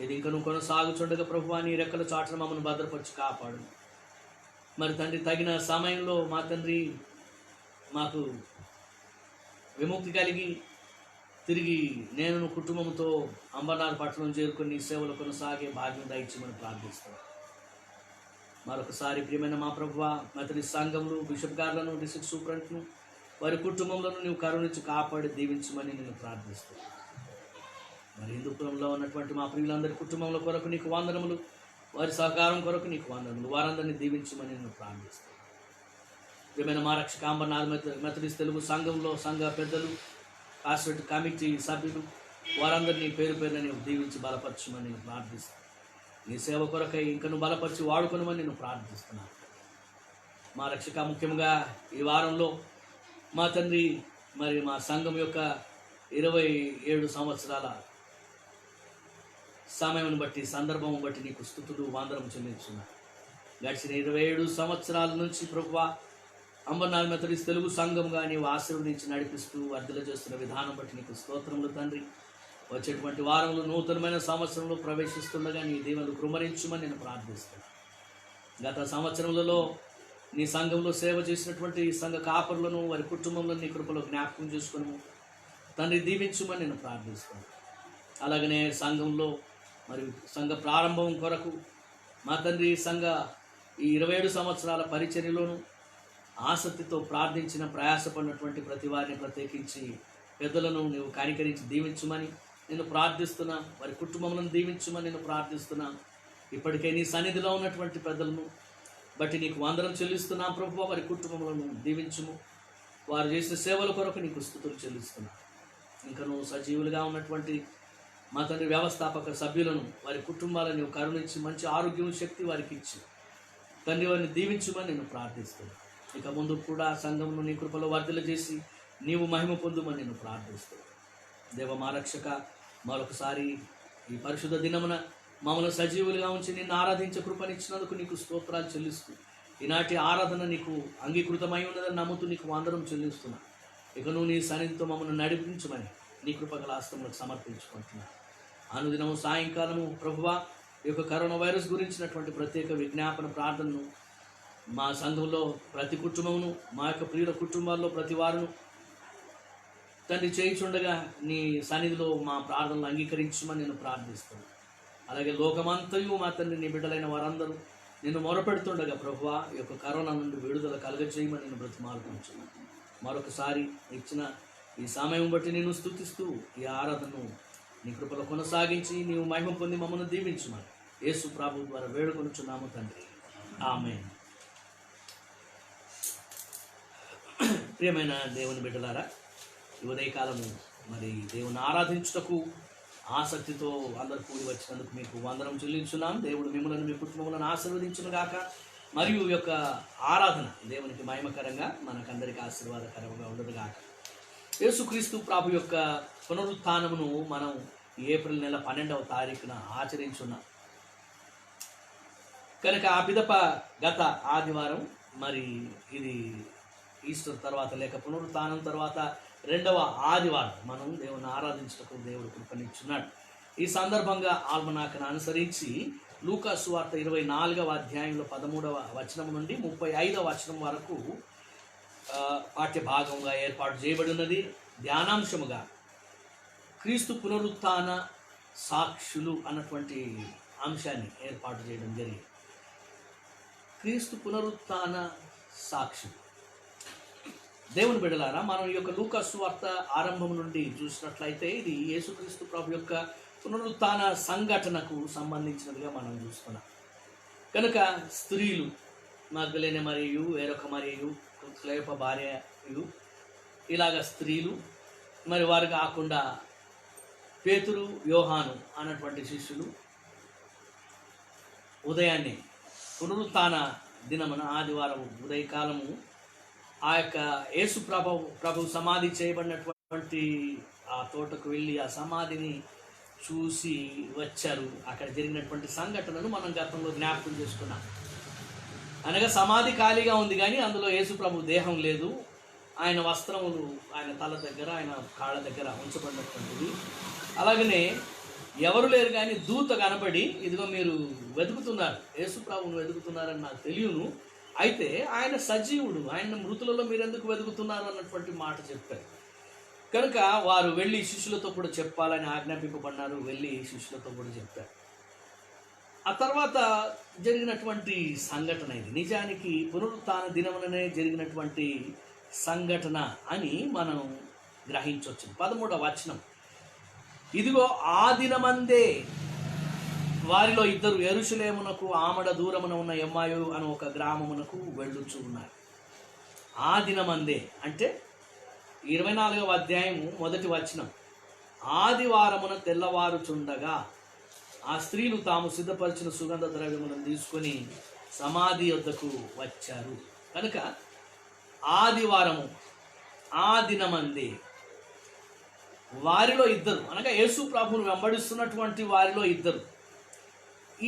ఇది ఇంకా నువ్వు కొనసాగుచుండగా ప్రభువా, నీ రెక్కల చాటున మమ్మల్ని భద్రపరిచి కాపాడు. మరి తండ్రి, తగిన సమయంలో మా తండ్రి మాకు విముక్తి కలిగి తిరిగి నేను కుటుంబంతో అంబర్నాథ్ పట్టణం చేరుకొని నీ సేవలు కొనసాగే భాగ్యం దయచేయమని ప్రార్థిస్తాను. మరొకసారి ప్రియమైన మా ప్రభువా, మెథడిస్ట్ సంఘంలో బిషప్ గారులను, డిస్ట్రిక్ట్ సూపరింటెండెంట్ను, వారి కుటుంబంలో నీవు కరుణించి కాపాడి దీవించమని నేను ప్రార్థిస్తాను. మరి హిందూపురంలో ఉన్నటువంటి మా ప్రియులందరి కుటుంబంలో కొరకు నీకు వందనములు, వారి సహకారం కొరకు నీకు వందనములు, వారందరినీ దీవించమని నేను ప్రార్థిస్తాను. ప్రియమైన మా రక్షక అంబర్నాథ్ మెథడిస్ట్ తెలుగు సంఘంలో సంఘ పెద్దలు, కాస్వెట్ కమిటీ సభ్యులు, వారందరినీ పేరు పేరున నీవు దీవించి బలపరచమని నేను ప్రార్థిస్తాను. నీ సేవ కొరకై ఇంకా నువ్వు బలపరిచి వాడుకొనమని నేను ప్రార్థిస్తున్నాను. మా రక్షక ముఖ్యంగా ఈ వారంలో మా తండ్రి మరి మా సంఘం యొక్క 27 సంవత్సరాల సమయం బట్టి, సందర్భం బట్టి నీకు స్తుతులు వందనం చెల్లించున్నాను. గడిచిన 27 సంవత్సరాల నుంచి ప్రభువా అంబర్నాథ్ మెథడిస్ట్ తెలుగు సంఘంగా నీవు ఆశీర్వదించి నడిపిస్తూ వర్ధల చేస్తున్న విధానం బట్టి నీకు స్తోత్రములు తండ్రి. వచ్చేటువంటి వారంలో నూతనమైన సంవత్సరంలో ప్రవేశిస్తుండగా నీ దీవెనలు కృమరించమని నేను ప్రార్థిస్తాను. గత సంవత్సరములలో నీ సంఘంలో సేవ చేసినటువంటి సంఘ కాపరులను, వారి కుటుంబంలో నీ కృపలో జ్ఞాపకం చేసుకుని తండ్రి దీవించమని నేను ప్రార్థిస్తాను. అలాగనే సంఘంలో మరి సంఘ ప్రారంభం కొరకు మా తండ్రి సంఘ ఈ 27 సంవత్సరాల పరిచర్యలోను ఆసక్తితో ప్రార్థించిన ప్రయాసపడినటువంటి ప్రతి వారిని ప్రత్యేకించి పెద్దలను నీవు కనికరించి దీవించమని నేను ప్రార్థిస్తున్నా. వారి కుటుంబములను దీవించమని నేను ప్రార్థిస్తున్నా. ఇప్పటికే నీ సన్నిధిలో ఉన్నటువంటి పెద్దలను బట్టి నీకు వందనం చెల్లిస్తున్నా ప్రభువా. వారి కుటుంబములను దీవించుము. వారు చేసిన సేవల కొరకు నీకు స్తుతులు చెల్లిస్తున్నా. ఇంకా నువ్వు సజీవులుగా ఉన్నటువంటి మా తండ్రి వ్యవస్థాపక సభ్యులను, వారి కుటుంబాలను నీవు కరుణించి మంచి ఆరోగ్యం, శక్తి వారికి ఇచ్చి తండ్రి వారిని దీవించమని నేను ప్రార్థిస్తున్నాను. ఇక ముందు కూడా సంఘమును నీ కృపలో వర్ధల చేసి నీవు మహిమ పొందుమని నేను ప్రార్థిస్తున్నాను. దేవ మా రక్షక, మరొకసారి ఈ పరిశుద్ధ దినమున మమ్మల్ని సజీవులుగా ఉంచి నిన్ను ఆరాధించే కృపనిచ్చినందుకు నీకు స్తోత్రాలు చెల్లిస్తూ, ఈనాటి ఆరాధన నీకు అంగీకృతమై ఉన్నదని నమ్ముతూ నీకు వందనం చెల్లిస్తున్నా. ఇక నువ్వు నీ సన్నిధితో మమ్మల్ని నడిపించమని నీ కృపగల హస్తములకు సమర్పించుకుంటున్నా. అనుదినము సాయంకాలము ప్రభువా ఈ యొక్క కరోనా వైరస్ గురించినటువంటి ప్రత్యేక విజ్ఞాపన ప్రార్థనను మా సంఘంలో ప్రతి కుటుంబమును, మా యొక్క ప్రియుల కుటుంబాల్లో ప్రతి వారును తండ్రి చేయించుండగా నీ సన్నిధిలో మా ప్రార్థనలు అంగీకరించమని నేను ప్రార్థిస్తాను. అలాగే లోకమంతయు మా తండ్రి నీ బిడ్డలైన వారందరూ నిన్ను మొరపెడుతుండగా ప్రభువా ఈ యొక్క కరోనా నుండి విడుదల కలగజేయమని నేను బ్రతిమాలుకుంటున్నాను. మరొకసారి ఇచ్చిన ఈ సమయం బట్టి నేను స్తుతిస్తూ ఈ ఆరాధనను నీ కృపలో కొనసాగించి నీవు మహిమ పొంది మమ్మల్ని దీవించమని యేసు ప్రభు ద్వారా వేడుకొనుచున్నాము తండ్రి, ఆమేన్. ప్రియమైన దేవుని బిడ్డలారా, ఈ ఉదయకాలము మరి దేవుని ఆరాధించుటకు ఆసక్తితో అందరూ కూడి వచ్చినందుకు మీకు వందనం చెల్లించున్నాం. దేవుడు మిమ్మల్ని, మీ కుటుంబములను ఆశీర్వదించును గాక. మరియు ఈ యొక్క ఆరాధన దేవునికి మహిమకరంగా మనకందరికీ ఆశీర్వాదకరంగా ఉండదు గాక. యేసుక్రీస్తు ప్రభు యొక్క పునరుత్థానమును మనం ఏప్రిల్ నెల 12వ తారీఖున ఆచరించున్నాం కనుక ఆ పిదప గత ఆదివారం మరి ఇది ఈస్టర్ తర్వాత లేక పునరుత్థానం తర్వాత 2వ ఆదివారం మనం దేవుని ఆరాధించటకు దేవుడు కృపనిచ్చున్నాడు. ఈ సందర్భంగా ఆల్మనాకను అనుసరించి లూకా సువార్త 24వ అధ్యాయంలో 13వ వచనం నుండి 35వ వచనం వరకు పాఠ్య భాగంగా ఏర్పాటు చేయబడి ఉన్నది. ధ్యానాంశముగా క్రీస్తు పునరుత్థాన సాక్షులు అన్నటువంటి అంశాన్ని ఏర్పాటు చేయడం జరిగింది. క్రీస్తు పునరుత్థాన సాక్షులు. దేవుని బిడ్డలారా, మనం ఈ యొక్క లూకా సువార్త ఆరంభం నుండి చూసినట్లయితే ఇది యేసుక్రీస్తు ప్రభు యొక్క పునరుత్థాన సంఘటనకు సంబంధించినదిగా మనం చూస్తున్నాం. కనుక స్త్రీలు మగ్దలేనే మరియు వేరొక మరియు క్లయోప భార్యయు ఇలాగ స్త్రీలు, మరి వారు కాకుండా పేతురు, యోహాను అన్నటువంటి శిష్యులు ఉదయాన్నే పునరుత్థాన దినమున ఆదివారం ఉదయకాలము ఆ యొక్క యేసు ప్రభు సమాధి చేయబడినటువంటి ఆ తోటకు వెళ్ళి ఆ సమాధిని చూసి వచ్చారు. అక్కడ జరిగినటువంటి సంఘటనను మనం గతంలో జ్ఞాపకం చేసుకున్నాం. అనగా సమాధి ఖాళీగా ఉంది కానీ అందులో యేసు ప్రభు దేహం లేదు. ఆయన వస్త్రములు ఆయన తల దగ్గర, ఆయన కాళ్ళ దగ్గర ఉంచబడినటువంటిది. అలాగనే ఎవరు లేరు కానీ దూత కనబడి, ఇదిగో మీరు వెతుకుతున్నారు, యేసు ప్రభువును వెతుకుతున్నారని నాకు తెలియను, అయితే ఆయన సజీవుడు, ఆయన మృతులలో మీరు ఎందుకు వెతుకుతున్నారు అన్నటువంటి మాట చెప్పారు. కనుక వారు వెళ్ళి శిష్యులతో కూడా చెప్పాలని ఆజ్ఞాపింపబడినారు. వెళ్ళి శిష్యులతో కూడా చెప్పారు. ఆ తర్వాత జరిగినటువంటి సంఘటన ఇది. నిజానికి పునరుత్థాన దినముననే జరిగినటువంటి సంఘటన అని మనం గ్రహించవచ్చు. 13వ వచనం, ఇదిగో ఆ దినమందే వారిలో ఇద్దరు యెరూషలేమునకు ఆమడ దూరమున ఉన్న ఎమ్మాయు అని ఒక గ్రామమునకు వెళ్ళుచు ఉన్నారు. ఆ దినమందే అంటే 24వ అధ్యాయము 1వ వచనం, ఆదివారమున తెల్లవారుచుండగా ఆ స్త్రీలు తాము సిద్ధపరిచిన సుగంధ ద్రవ్యములను తీసుకొని సమాధి వద్దకు వచ్చారు. కనుక ఆదివారము ఆ దినమందే వారిలో ఇద్దరు, అనగా యేసు ప్రభువును వెంబడిస్తున్నటువంటి వారిలో ఇద్దరు,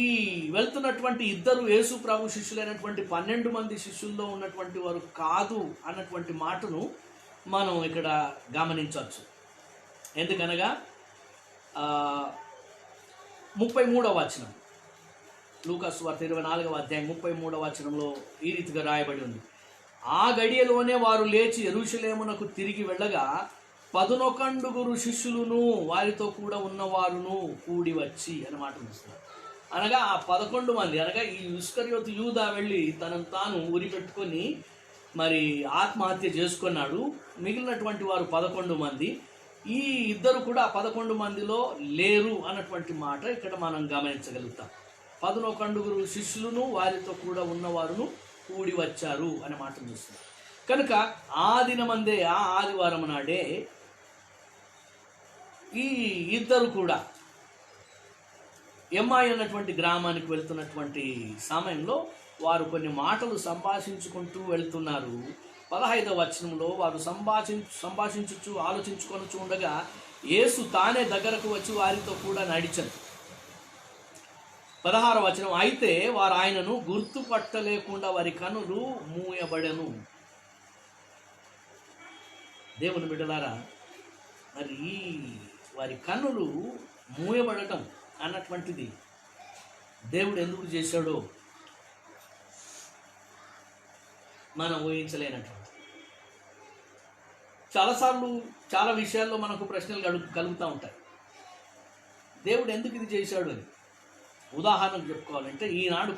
ఈ వెళ్తున్నటువంటి ఇద్దరు యేసు ప్రభు శిష్యులైనటువంటి 12 మంది శిష్యుల్లో ఉన్నటువంటి వారు కాదు అన్నటువంటి మాటను మనం ఇక్కడ గమనించవచ్చు. ఎందుకనగా 33వ వచనం, లూకాసు వార్త 24వ అధ్యాయం 33వ వచనంలో ఈ రీతిగా రాయబడి ఉంది, ఆ గడియలోనే వారు లేచి యెరూషలేమునకు తిరిగి వెళ్ళగా 11 శిష్యులను వారితో కూడా ఉన్నవారును కూడి వచ్చి అని మాట వస్తున్నారు. అనగా ఆ 11 మంది, అనగా ఈ ఇస్కరియోతు యూదా వెళ్ళి తనను తాను ఉరి పెట్టుకొని మరి ఆత్మహత్య చేసుకున్నాడు. మిగిలినటువంటి వారు 11 మంది. ఈ ఇద్దరు కూడా 11 మందిలో లేరు అన్నటువంటి మాట ఇక్కడ మనం గమనించగలుగుతాం. 11 శిష్యులను వారితో కూడా ఉన్నవారును కూడి వచ్చారు అనే మాట చూస్తున్నారు. కనుక ఆ దినమందే, ఆ ఆదివారం నాడే ఈ ఇద్దరు కూడా ఎమ్మాయి అన్నటువంటి గ్రామానికి వెళ్తున్నటువంటి సమయంలో వారు కొన్ని మాటలు సంభాషించుకుంటూ వెళ్తున్నారు. 15వ వచనంలో వారు సంభాషించుచు ఆలోచించుకొనుచు ఉండగా యేసు తానే దగ్గరకు వచ్చి వారితో కూడా నడిచెను. 16వ వచనం, అయితే వారు ఆయనను గుర్తుపట్టలేకుండా వారి కనులు మూయబడెను. దేవుని బిడ్డలారా, మరి వారి కన్నులు మూయబడటం అన్నటువంటిది దేవుడు ఎందుకు చేశాడో మనం ఊహించలేనటువంటి, చాలాసార్లు చాలా విషయాల్లో మనకు ప్రశ్నలు కలుగుతూ ఉంటాయి. దేవుడు ఎందుకు ఇది చేశాడు అని ఉదాహరణకు చెప్పుకోవాలంటే, ఈనాడు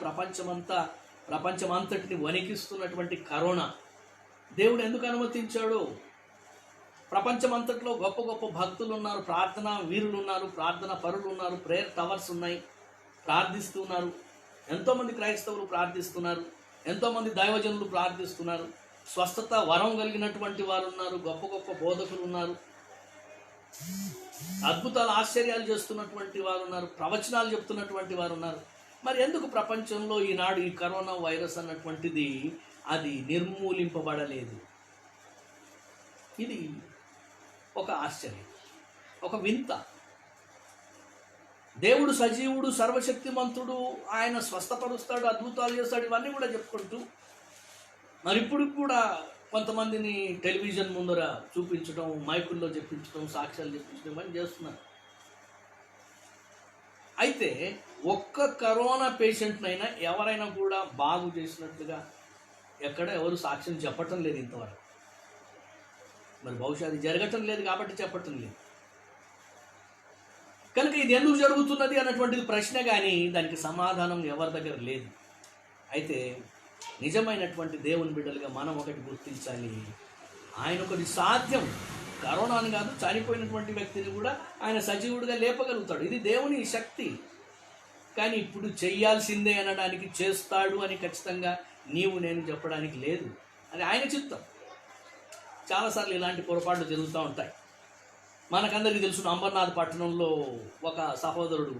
ప్రపంచమంతటిని వణికిస్తున్నటువంటి కరోనా దేవుడు ఎందుకు అనుమతించాడో, ప్రపంచమంతట్లో గొప్ప గొప్ప భక్తులు ఉన్నారు, ప్రార్థనా వీరులు ఉన్నారు, ప్రార్థనా పరులు ఉన్నారు, ప్రేయర్ టవర్స్ ఉన్నాయి, ప్రార్థిస్తున్నారు. ఎంతోమంది క్రైస్తవులు ప్రార్థిస్తున్నారు, ఎంతోమంది దైవజనులు ప్రార్థిస్తున్నారు, స్వస్థత వరం కలిగినటువంటి వారు ఉన్నారు, గొప్ప గొప్ప బోధకులు ఉన్నారు, అద్భుతాలు ఆశ్చర్యాలు చేస్తున్నటువంటి వారు ఉన్నారు, ప్రవచనాలు చెప్తున్నటువంటి వారు ఉన్నారు. మరి ఎందుకు ప్రపంచంలో ఈనాడు ఈ కరోనా వైరస్ అన్నటువంటిది అది నిర్మూలింపబడలేదు? ఇది ఒక ఆశ్చర్యం, ఒక వింత. దేవుడు సజీవుడు, సర్వశక్తిమంతుడు, ఆయన స్వస్థపరుస్తాడు, అద్భుతాలు చేస్తాడు, ఇవన్నీ కూడా చెప్పుకుంటూ మరి ఇప్పుడు కూడా కొంతమందిని టెలివిజన్ ముందర చూపించడం, మైకుల్లో చెప్పించడం, సాక్ష్యాలు చెప్పించడం ఇవన్నీ చేస్తున్నారు. అయితే ఒక్క కరోనా పేషెంట్నైనా ఎవరైనా కూడా బాగు చేసినట్లుగా ఎక్కడ ఎవరు సాక్ష్యం చెప్పటం లేదు ఇంతవరకు. మరి బహుశా అది జరగటం లేదు కాబట్టి చెప్పటం లేదు. కనుక ఇది ఎందుకు జరుగుతున్నది అన్నటువంటిది ప్రశ్న, కానీ దానికి సమాధానం ఎవరి దగ్గర లేదు. అయితే నిజమైనటువంటి దేవుని బిడ్డలుగా మనం ఒకటి గుర్తించాలి, ఆయన ఒకటి సాధ్యం. కరోనాని కాదు, చనిపోయినటువంటి వ్యక్తిని కూడా ఆయన సజీవుడిగా లేపగలుగుతాడు. ఇది దేవుని శక్తి. కానీ ఇప్పుడు చెయ్యాల్సిందే అనడానికి, చేస్తాడు అని ఖచ్చితంగా నీవు నేను చెప్పడానికి లేదు. అది ఆయన చిత్తం. చాలాసార్లు ఇలాంటి పొరపాట్లు జరుగుతూ ఉంటాయి. మనకందరికీ తెలుసు, అంబర్నాథ్ పట్టణంలో ఒక సహోదరుడు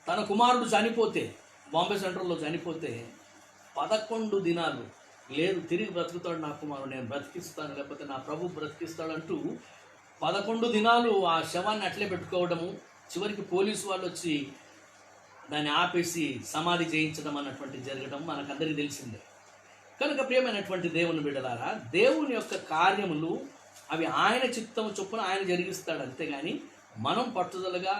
తన కుమారుడు చనిపోతే, బాంబే సెంట్రల్లో చనిపోతే 11 దినాలు లేదు, తిరిగి బ్రతుకుతాడు నా కుమారుడు, నేను బ్రతికిస్తాను, లేకపోతే నా ప్రభు బ్రతికిస్తాడంటూ 11 దినాలు ఆ శవాన్ని అట్లే పెట్టుకోవడము, చివరికి పోలీసు వాళ్ళు వచ్చి దాన్ని ఆపేసి సమాధి చేయించడం అన్నటువంటి జరగడం మనకందరికీ తెలిసిందే. కనుక ప్రియమైనటువంటి దేవుని బిడ్డలారా, దేవుని యొక్క కార్యములు అవి ఆయన చిత్తము చొప్పున ఆయన జరిగిస్తాడు. అంతేగాని మనం పట్టుదలగా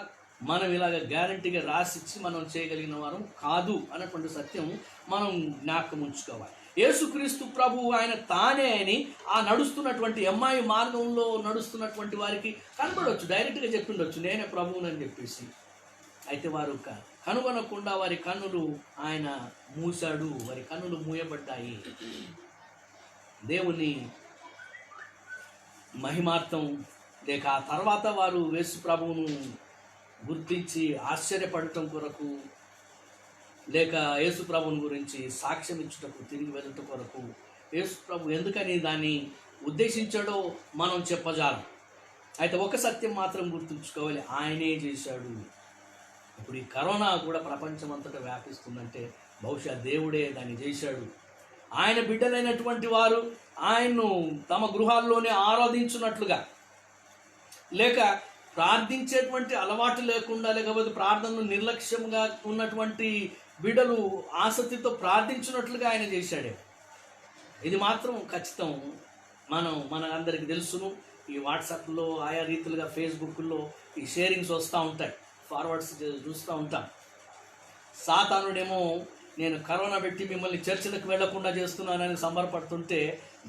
మనం ఇలాగ గ్యారంటీగా రాసిచ్చి మనం చేయగలిగిన వారం కాదు అన్నటువంటి సత్యం మనం జ్ఞాపకం ఉంచుకోవాలి. యేసుక్రీస్తు ప్రభువు ఆయన తానే అని ఆ నడుస్తున్నటువంటి ఎమ్మాయి మార్గంలో నడుస్తున్నటువంటి వారికి కనబడవచ్చు, డైరెక్ట్గా చెప్పిండొచ్చు నేనే ప్రభువునని చెప్పేసి. అయితే వారు కనుగొనకుండా వారి కన్నులు ఆయన మూశాడు, వారి కన్నులు మూయబడ్డాయి. దేవుని మహిమార్థం లేక ఆ తర్వాత వారు యేసు ప్రభువును గుర్తించి ఆశ్చర్యపడటం కొరకు, లేక యేసు ప్రభువుని గురించి సాక్ష్యం ఇచ్చుటకు, తిరిగి వెళ్ళటం కొరకు యేసు ప్రభు ఎందుకని దాన్ని ఉద్దేశించాడో మనం చెప్పజాలం. అయితే ఒక సత్యం మాత్రం గుర్తుంచుకోవాలి, ఆయనే చేశాడు. ఇప్పుడు ఈ కరోనా కూడా ప్రపంచం అంతటా వ్యాపిస్తుందంటే బహుశా దేవుడే దాన్ని చేశాడు. ఆయన బిడ్డలైనటువంటి వారు ఆయన్ను తమ గృహాల్లోనే ఆరాధించున్నట్లుగా, లేక ప్రార్థించేటువంటి అలవాటు లేకుండా, లేకపోతే ప్రార్థనలు నిర్లక్ష్యంగా ఉన్నటువంటి బిడ్డలు ఆసక్తితో ప్రార్థించినట్లుగా ఆయన చేశాడే. ఇది మాత్రం ఖచ్చితం. మన అందరికీ తెలుసును. ఈ వాట్సాప్లో ఆయా రీతిలుగా ఫేస్బుక్లో ఈ షేరింగ్స్ వస్తూ ఉంటాయి, ఫార్వర్డ్స్ చూస్తూ ఉంటాం. సాతానుడేమో నేను కరోనా పెట్టి మిమ్మల్ని చర్చిలకు వెళ్లకుండా చేస్తున్నానని సంబరపడుతుంటే,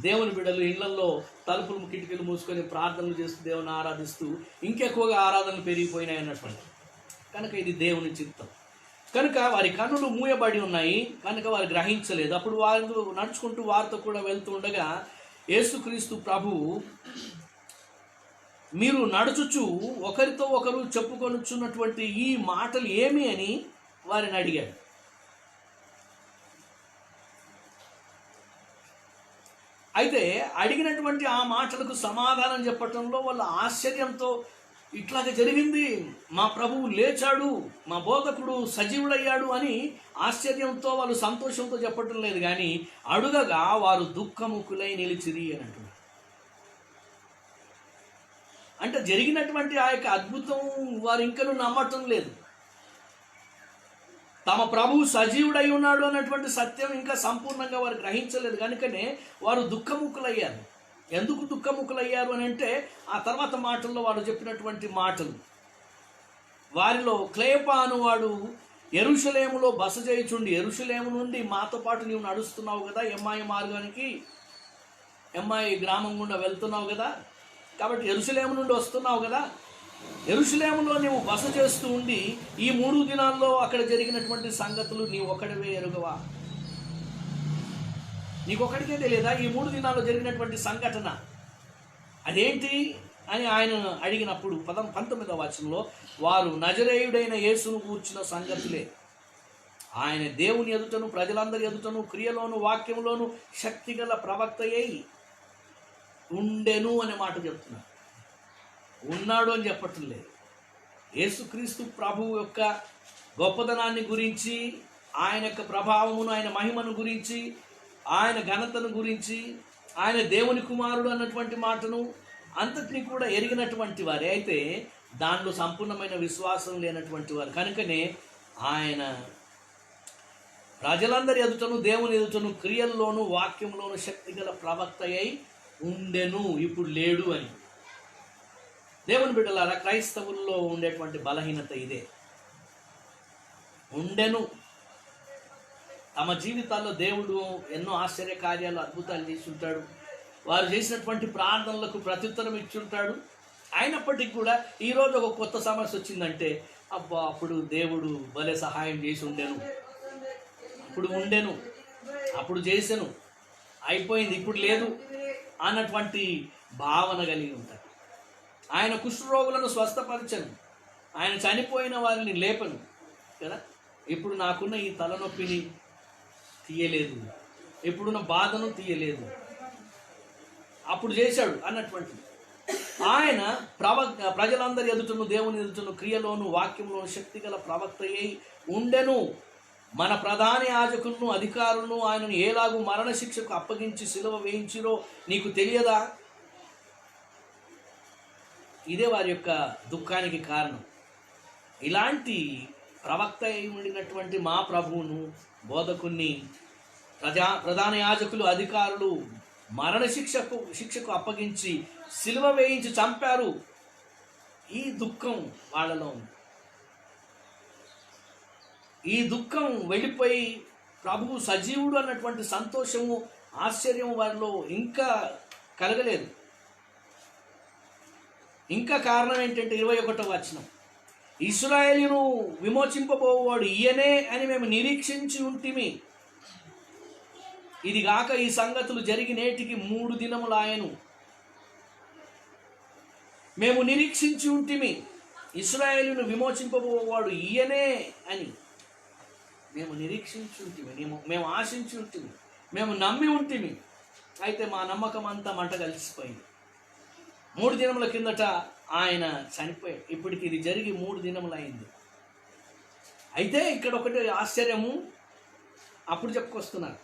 దేవుని బిడ్డలు ఇళ్లలో తలుపులు కిటికీలు మూసుకొని ప్రార్థనలు చేస్తూ దేవుని ఆరాధిస్తూ ఇంకెక్కువగా ఆరాధనలు పెరిగిపోయినాయి అన్నటువంటి. కనుక ఇది దేవుని చిత్తం. కనుక వారి కన్నులు మూయబడి ఉన్నాయి కనుక వారు గ్రహించలేదు. అప్పుడు వారు నడుచుకుంటూ వారితో కూడా వెళ్తూ ఉండగా యేసుక్రీస్తు ప్రభువు మీరు నడుచుచు ఒకరితో ఒకరు చెప్పుకొనుచున్నటువంటి ఈ మాటలు ఏమి అని వారిని అడిగాడు. అయితే అడిగినటువంటి ఆ మాటలకు సమాధానం చెప్పటంలో వాళ్ళ ఆశ్చర్యంతో, ఇట్లాగ జరిగింది, మా ప్రభువు లేచాడు, మా బోధకుడు సజీవుడయ్యాడు అని ఆశ్చర్యంతో వాళ్ళు సంతోషంతో చెప్పటం లేదు. కానీ అడుగగా వారు దుఃఖముఖులై నిలిచిరి అని అంటున్నారు. అంటే జరిగినటువంటి ఆ యొక్క అద్భుతం వారు ఇంకనూ నమ్మటం లేదు. తమ ప్రభువు సజీవుడై ఉన్నాడు అన్నటువంటి సత్యం ఇంకా సంపూర్ణంగా వారు గ్రహించలేదు. కనుకనే వారు దుఃఖముఖులయ్యారు. ఎందుకు దుఃఖముఖులయ్యారు అని అంటే ఆ తర్వాత మాటల్లో వారు చెప్పినటువంటి మాటలు. వారిలో క్లేప అనువాడు యెరూషలేములో బస చేయుచుండి, యెరూషలేము నుండి మాతో పాటు నీవు నడుస్తున్నావు కదా, ఎమ్మాయి మార్గానికి, ఎమ్మాయి గ్రామం గుండా వెళ్తున్నావు కదా, కాబట్టి యెరూషలేము నుండి వస్తున్నావు కదా, యెరూషలేములో నీవు బస చేస్తూ ఉండి ఈ 3 దినాల్లో అక్కడ జరిగినటువంటి సంగతులు నీవు ఒకడివే ఎరుగవా? నీకొక్కడికే తెలియదా ఈ 3 దినాల్లో జరిగినటువంటి సంఘటన అదేంటి అని ఆయన అడిగినప్పుడు 19వ వచనంలో వారు నజరేయుడైన యేసును కూర్చున్న సంగతులే. ఆయన దేవుని ఎదుటను ప్రజలందరి ఎదుటను క్రియలోను వాక్యంలోను శక్తిగల ప్రవక్తయ్యి ఉండెను అనే మాట చెప్తున్నారు. ఉన్నాడు అని చెప్పటం లేదు. యేసుక్రీస్తు ప్రభువు యొక్క గొప్పదనాన్ని గురించి, ఆయన యొక్క ప్రభావమును, ఆయన మహిమను గురించి, ఆయన ఘనతను గురించి, ఆయన దేవుని కుమారుడు అన్నటువంటి మాటను అంతటినీ కూడా ఎరిగినటువంటి వారే. అయితే దానిలో సంపూర్ణమైన విశ్వాసం లేనటువంటి వారు. కనుకనే ఆయన ప్రజలందరి ఎదుటను దేవుని ఎదుటను క్రియల్లోను వాక్యంలోను శక్తిగల ప్రవక్త అయి ఉండెను, ఇప్పుడు లేడు అని. దేవుని బిడ్డలారా, క్రైస్తవుల్లో ఉండేటువంటి బలహీనత ఇదే. ఉండెను. తమ జీవితాల్లో దేవుడు ఎన్నో ఆశ్చర్య కార్యాలు, అద్భుతాలు చేసి ఉంటాడు. వారు చేసినటువంటి ప్రార్థనలకు ప్రత్యుత్తరం ఇచ్చుంటాడు. అయినప్పటికీ కూడా ఈరోజు ఒక కొత్త సమస్య వచ్చిందంటే, అబ్బా అప్పుడు దేవుడు భలే సహాయం చేసి ఉండెను, అప్పుడు ఉండెను, అప్పుడు చేసెను, అయిపోయింది, ఇప్పుడు లేదు అన్నటువంటి భావన కలిగి ఉంటారు. ఆయన కుష్ఠరోగులను స్వస్థపరచను, ఆయన చనిపోయిన వారిని లేపను కదా, ఇప్పుడు నాకున్న ఈ తలనొప్పిని తీయలేదు, ఇప్పుడున్న బాధను తీయలేదు, అప్పుడు చేశాడు అన్నటువంటిది. ఆయన ప్రజలందరి ఎదుటను దేవుని ఎదుటను క్రియలోను వాక్యంలోను శక్తిగల ప్రవక్త అయి ఉండెను. మన ప్రధాన యాజకులను అధికారులను ఆయనను ఏలాగూ మరణశిక్షకు అప్పగించి సిలువ వేయించిరో నీకు తెలియదా? ఇదే వారి యొక్క దుఃఖానికి కారణం. ఇలాంటి ప్రవక్త అయి ఉండినటువంటి మా ప్రభువును, బోధకుణ్ణి ప్రధాన యాజకులు అధికారులు మరణ శిక్షకు అప్పగించి సిలువ వేయించి చంపారు. ఈ దుఃఖం వాళ్ళలో ఉంది. ఈ దుఃఖం వెళ్ళిపోయి ప్రభువు సజీవుడు అన్నటువంటి సంతోషము, ఆశ్చర్యం వారిలో ఇంకా కలగలేదు. ఇంకా కారణం ఏంటంటే 21వ వచనం, ఇశ్రాయేలును విమోచింపబోవాడు ఈయనే అని మేము నిరీక్షించి ఉంటిమి. ఇది గాక ఈ సంగతులు జరిగి నేటికి 3 దినములాయను. మేము నిరీక్షించి ఉంటిమి, ఇశ్రాయేలును విమోచింపబోవాడు ఈయనే అని మేము నిరీక్షించి ఉంటిమి, మేము ఆశించి ఉంటిమి, మేము నమ్మి ఉంటిమి. అయితే మా నమ్మకం అంతా మంట కలిసిపోయింది. 3 దినముల కిందట ఆయన చనిపోయాడు. ఇప్పటికి ఇది జరిగి 3 దినములు అయింది. అయితే ఇక్కడ ఒకటి ఆశ్చర్యము అప్పుడు చెప్పుకొస్తున్నారు.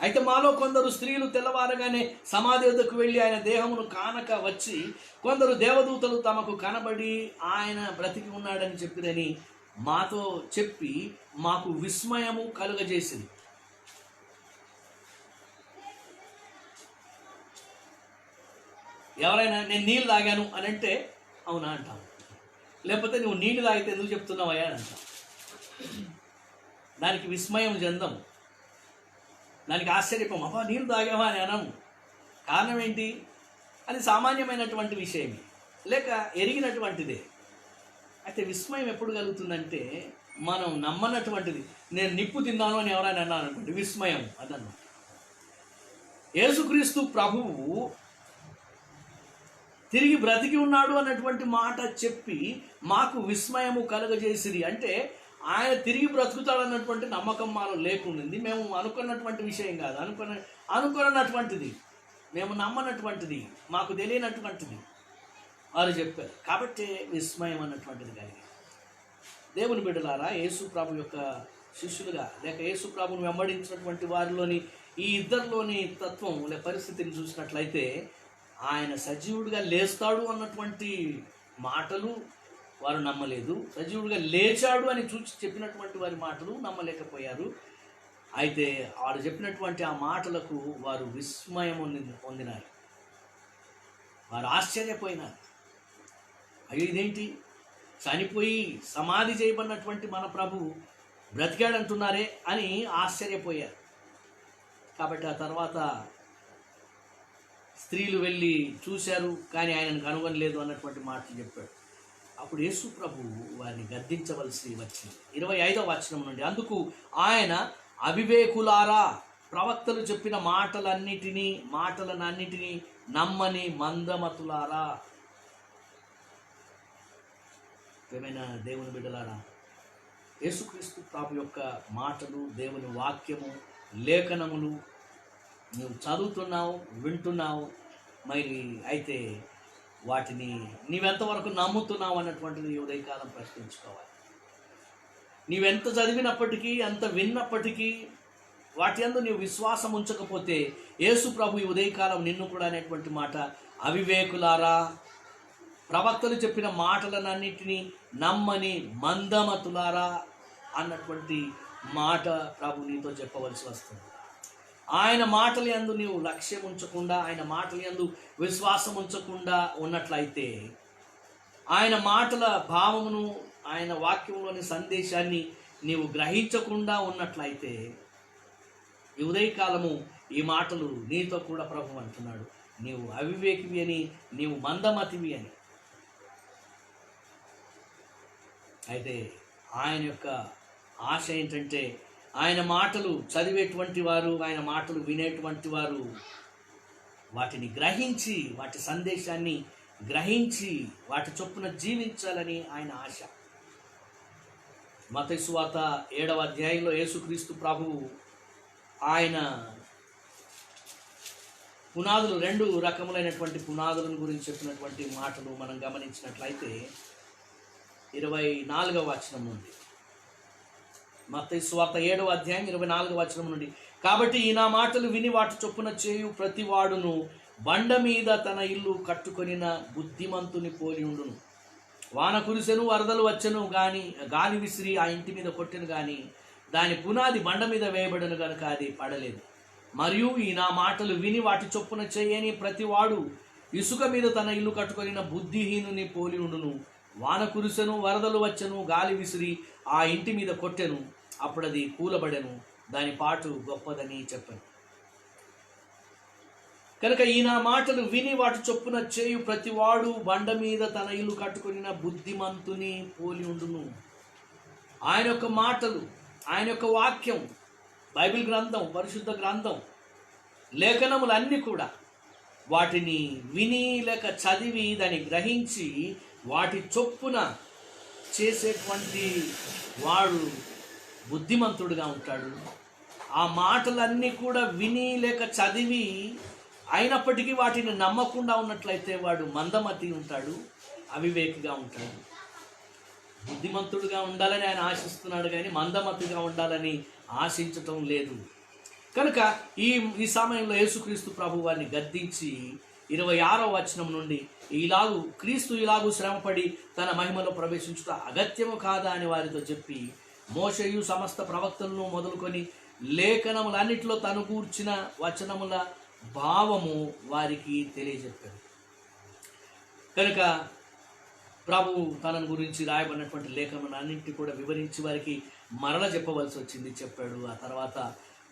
అయితే మాలో కొందరు స్త్రీలు తెల్లవారగానే సమాధి వద్దకు వెళ్ళి ఆయన దేహమును కానక వచ్చి, కొందరు దేవదూతలు తమకు కనబడి ఆయన బ్రతికి ఉన్నాడని చెప్పిరని మాతో చెప్పి మాకు విస్మయము కలుగజేసింది. ఎవరైనా నేను నీళ్ళు తాగాను అని అంటే అవునా అంటాం, లేకపోతే నువ్వు నీళ్ళు తాగితే ఎందుకు చెప్తున్నావయ్యా అని అంటాం. దానికి విస్మయం చెందము, దానికి ఆశ్చర్యపం, అబ్బా నీళ్ళు తాగావా అని అనము. కారణం ఏంటి? అది సామాన్యమైనటువంటి విషయమే, లేక ఎరిగినటువంటిదే. అయితే విస్మయం ఎప్పుడు కలుగుతుందంటే మనం నమ్మనటువంటిది. నేను నిప్పు తిన్నాను అని ఎవరైనా అన్నారు అనుకోండి, విస్మయం అదన్నమాట. యేసుక్రీస్తు ప్రభువు తిరిగి బ్రతికి ఉన్నాడు అన్నటువంటి మాట చెప్పి మాకు విస్మయము కలుగజేసిరి. అంటే ఆయన తిరిగి బ్రతుకుతాడన్నటువంటి నమ్మకం మాలో లేకుండింది. మేము అనుకున్నటువంటి విషయం కాదు, అనుకున్నటువంటిది, మేము నమ్మనటువంటిది, మాకు తెలియనటువంటిది వారు చెప్పారు. కాబట్టి విస్మయం అన్నటువంటిది కలిగి దేవుని బిడ్డలారా, యేసు ప్రభు యొక్క శిష్యులుగా లేక యేసు ప్రభుని వెంబడించినటువంటి వారిలోని ఈ ఇద్దరిలోని తత్వం లేక పరిస్థితిని చూసినట్లయితే ఆయన సజీవుడిగా లేస్తాడు అన్నటువంటి మాటలు వారు నమ్మలేదు. సజీవుడిగా లేచాడు అని చూసి చెప్పినటువంటి వారి మాటలు నమ్మలేకపోయారు. అయితే వాడు చెప్పినటువంటి ఆ మాటలకు వారు విస్మయం పొందినారు. వారు ఆశ్చర్యపోయినారు. అయ్యో ఇదేంటి, చనిపోయి సమాధి చేయబడినటువంటి మన ప్రభు బ్రతికాడంటున్నారే అని ఆశ్చర్యపోయారు. కాబట్టి ఆ తర్వాత స్త్రీలు వెళ్ళి చూశారు, కానీ ఆయనను కనుగొనలేదు అన్నటువంటి మాటలు చెప్పాడు. అప్పుడు యేసు ప్రభు వారిని గద్దించవలసి వచ్చింది. 25వ వచనం నుండి, అందుకు ఆయన అవివేకులారా, ప్రవక్తలు చెప్పిన మాటలనన్నిటినీ నమ్మని మందమతులారా. ఏమైనా దేవుని బిడ్డలారా, యేసుక్రీస్తు ప్రభు యొక్క మాటలు, దేవుని వాక్యము, లేఖనములు నువ్వు చదువుతున్నావు, వింటున్నావు, మరి అయితే వాటిని నీవెంతవరకు నమ్ముతున్నావు అన్నటువంటిది ఈ ఉదయకాలం ప్రశ్నించుకోవాలి. నీవెంత చదివినప్పటికీ, ఎంత విన్నప్పటికీ వాటి యందు నీవు విశ్వాసం ఉంచకపోతే యేసు ప్రభు ఈ ఉదయకాలం నిన్ను కూడా అనేటువంటి మాట, అవివేకులారా, ప్రవక్తలు చెప్పిన మాటలనన్నిటినీ నమ్మని మందమతులారా అన్నటువంటి మాట ప్రభు నీతో చెప్పవలసి వస్తుంది. ఆయన మాటల యందు నీవు లక్ష్యం ఉంచకుండా, ఆయన మాటల యందు విశ్వాసం ఉంచకుండా ఉన్నట్లయితే, ఆయన మాటల భావమును, ఆయన వాక్యంలోని సందేశాన్ని నీవు గ్రహించకుండా ఉన్నట్లయితే, ఈ ఉదయకాలము ఈ మాటలు నీతో కూడా ప్రభు అంటున్నాడు, నీవు అవివేకివి అని, నీవు మందమతివి అని. అయితే ఆయన యొక్క ఆశ ఏంటంటే, ఆయన మాటలు చదివేటువంటి వారు, ఆయన మాటలు వినేటువంటి వారు వాటిని గ్రహించి, వాటి సందేశాన్ని గ్రహించి వాటి చొప్పున జీవించాలని ఆయన ఆశ. మత్తయి సువార్త 7వ అధ్యాయంలో యేసుక్రీస్తు ప్రభువు ఆయన పునాదులు, 2 రకములైనటువంటి పునాదులను గురించి చెప్పినటువంటి మాటలు మనం గమనించినట్లయితే 24వ వచనం నుండి, మత్తయి సువార్త 7వ అధ్యాయం 24వ వచనం నుండి, కాబట్టి ఈ నా మాటలు విని వాటి చొప్పున చేయు ప్రతివాడును బండ మీద తన ఇల్లు కట్టుకొనిన బుద్ధిమంతుని పోలి ఉండును. వాన కురిసెను, వరదలు వచ్చెను, గాలి విసిరి ఆ ఇంటి మీద కొట్టెను, గాని దాని పునాది బండ మీద వేయబడను గనుక అది పడలేదు. మరియు ఈ నా మాటలు విని వాటి చొప్పున చేయని ప్రతివాడు ఇసుక మీద తన ఇల్లు కట్టుకొనిన బుద్ధిహీనుని పోలి ఉండును. వాన కురిసెను, వరదలు వచ్చెను, గాలి విసిరి ఆ ఇంటి మీద కొట్టెను, అప్పుడది కూలబడెను, దాని పాటు గొప్పదని చెప్పాను. కనుక ఈయన మాటలు విని వాటి చొప్పున చేయు ప్రతివాడు బండ మీద తన ఇల్లు కట్టుకుని బుద్ధిమంతుని పోలి ఉండును. ఆయన యొక్క మాటలు, ఆయన యొక్క వాక్యం, బైబిల్ గ్రంథం, పరిశుద్ధ గ్రంథం, లేఖనములన్నీ కూడా వాటిని విని లేక చదివి దాన్ని గ్రహించి వాటి చొప్పున చేసేటువంటి వాడు బుద్ధిమంతుడుగా ఉంటాడు. ఆ మాటలన్నీ కూడా విని లేక చదివి అయినప్పటికీ వాటిని నమ్మకుండా ఉన్నట్లయితే వాడు మందమతి ఉంటాడు, అవివేకిగా ఉంటాడు. బుద్ధిమంతుడుగా ఉండాలని ఆయన ఆశిస్తున్నాడు, కానీ మందమతిగా ఉండాలని ఆశించటం లేదు. కనుక ఈ సమయంలో యేసుక్రీస్తు ప్రభు వారిని గద్దించి 26వ వచనం నుండి క్రీస్తు ఇలాగూ శ్రమపడి తన మహిమలో ప్రవేశించుట అగత్యము కాదా అని వారితో చెప్పి, మోషేయు సమస్త ప్రవక్తలను మొదలుకొని లేఖనములన్నిటిలో తను కూర్చిన వచనముల భావము వారికి తెలియజెప్పాడు. కనుక ప్రభువు తనను గురించి రాయబడినటువంటి లేఖనములన్నింటినీ కూడా వివరించి వారికి మరల చెప్పవలసి వచ్చింది, చెప్పాడు. ఆ తర్వాత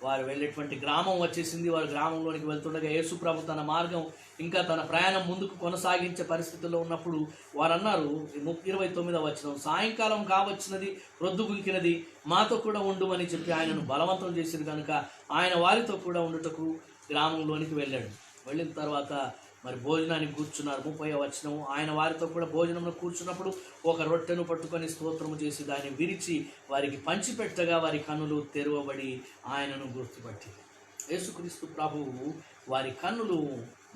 వారు వెళ్ళేటువంటి గ్రామం వచ్చేసింది. వారు గ్రామంలోనికి వెళ్తుండగా యేసు ప్రభు తన మార్గం ఇంకా తన ప్రయాణం ముందుకు కొనసాగించే పరిస్థితుల్లో ఉన్నప్పుడు వారు అన్నారు, 29వ వచనం, సాయంకాలం కావచ్చినది, ప్రొద్దుగుంకినది, మాతో కూడా ఉండుమని చెప్పి ఆయనను బలవంతం చేసిరు కనుక ఆయన వారితో కూడా ఉండుటకు గ్రామంలోనికి వెళ్ళాడు. వెళ్ళిన తర్వాత మరి భోజనానికి కూర్చున్నారు. 30వ వచనం, ఆయన వారితో కూడా భోజనంలో కూర్చున్నప్పుడు ఒక రొట్టెను పట్టుకొని స్తోత్రము చేసి దాన్ని విరిచి వారికి పంచిపెట్టగా వారి కన్నులు తెరవబడి ఆయనను గుర్తుపట్టి. యేసుక్రీస్తు ప్రభువు వారి కన్నులు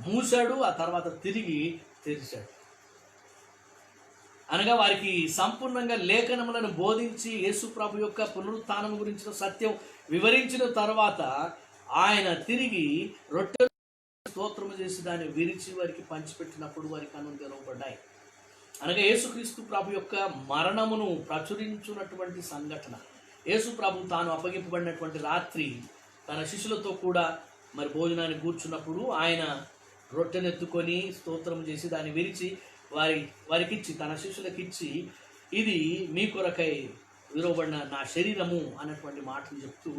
మూశాడు, ఆ తర్వాత తిరిగి తెరిచాడు. అనగా వారికి సంపూర్ణంగా లేఖనములను బోధించి యేసు ప్రభు యొక్క పునరుత్థానం గురించిన సత్యం వివరించిన తర్వాత ఆయన తిరిగి రొట్టె స్తోత్రము చేసి దాన్ని విరిచి వారికి పంచిపెట్టినప్పుడు వారి కన్నులు తెరవబడ్డాయి. అనగా యేసుక్రీస్తు ప్రభు యొక్క మరణమును ప్రచురించున్నటువంటి సంఘటన. యేసు ప్రభు తాను అప్పగింపబడినటువంటి రాత్రి తన శిష్యులతో కూడా మరి భోజనానికి కూర్చున్నప్పుడు ఆయన రొట్టెనెత్తుకొని స్తోత్రం చేసి దాన్ని విరిచి వారికిచ్చి తన శిష్యులకిచ్చి, ఇది మీ కొరకై విరవబడిన నా శరీరము అన్నటువంటి మాటలు చెప్తూ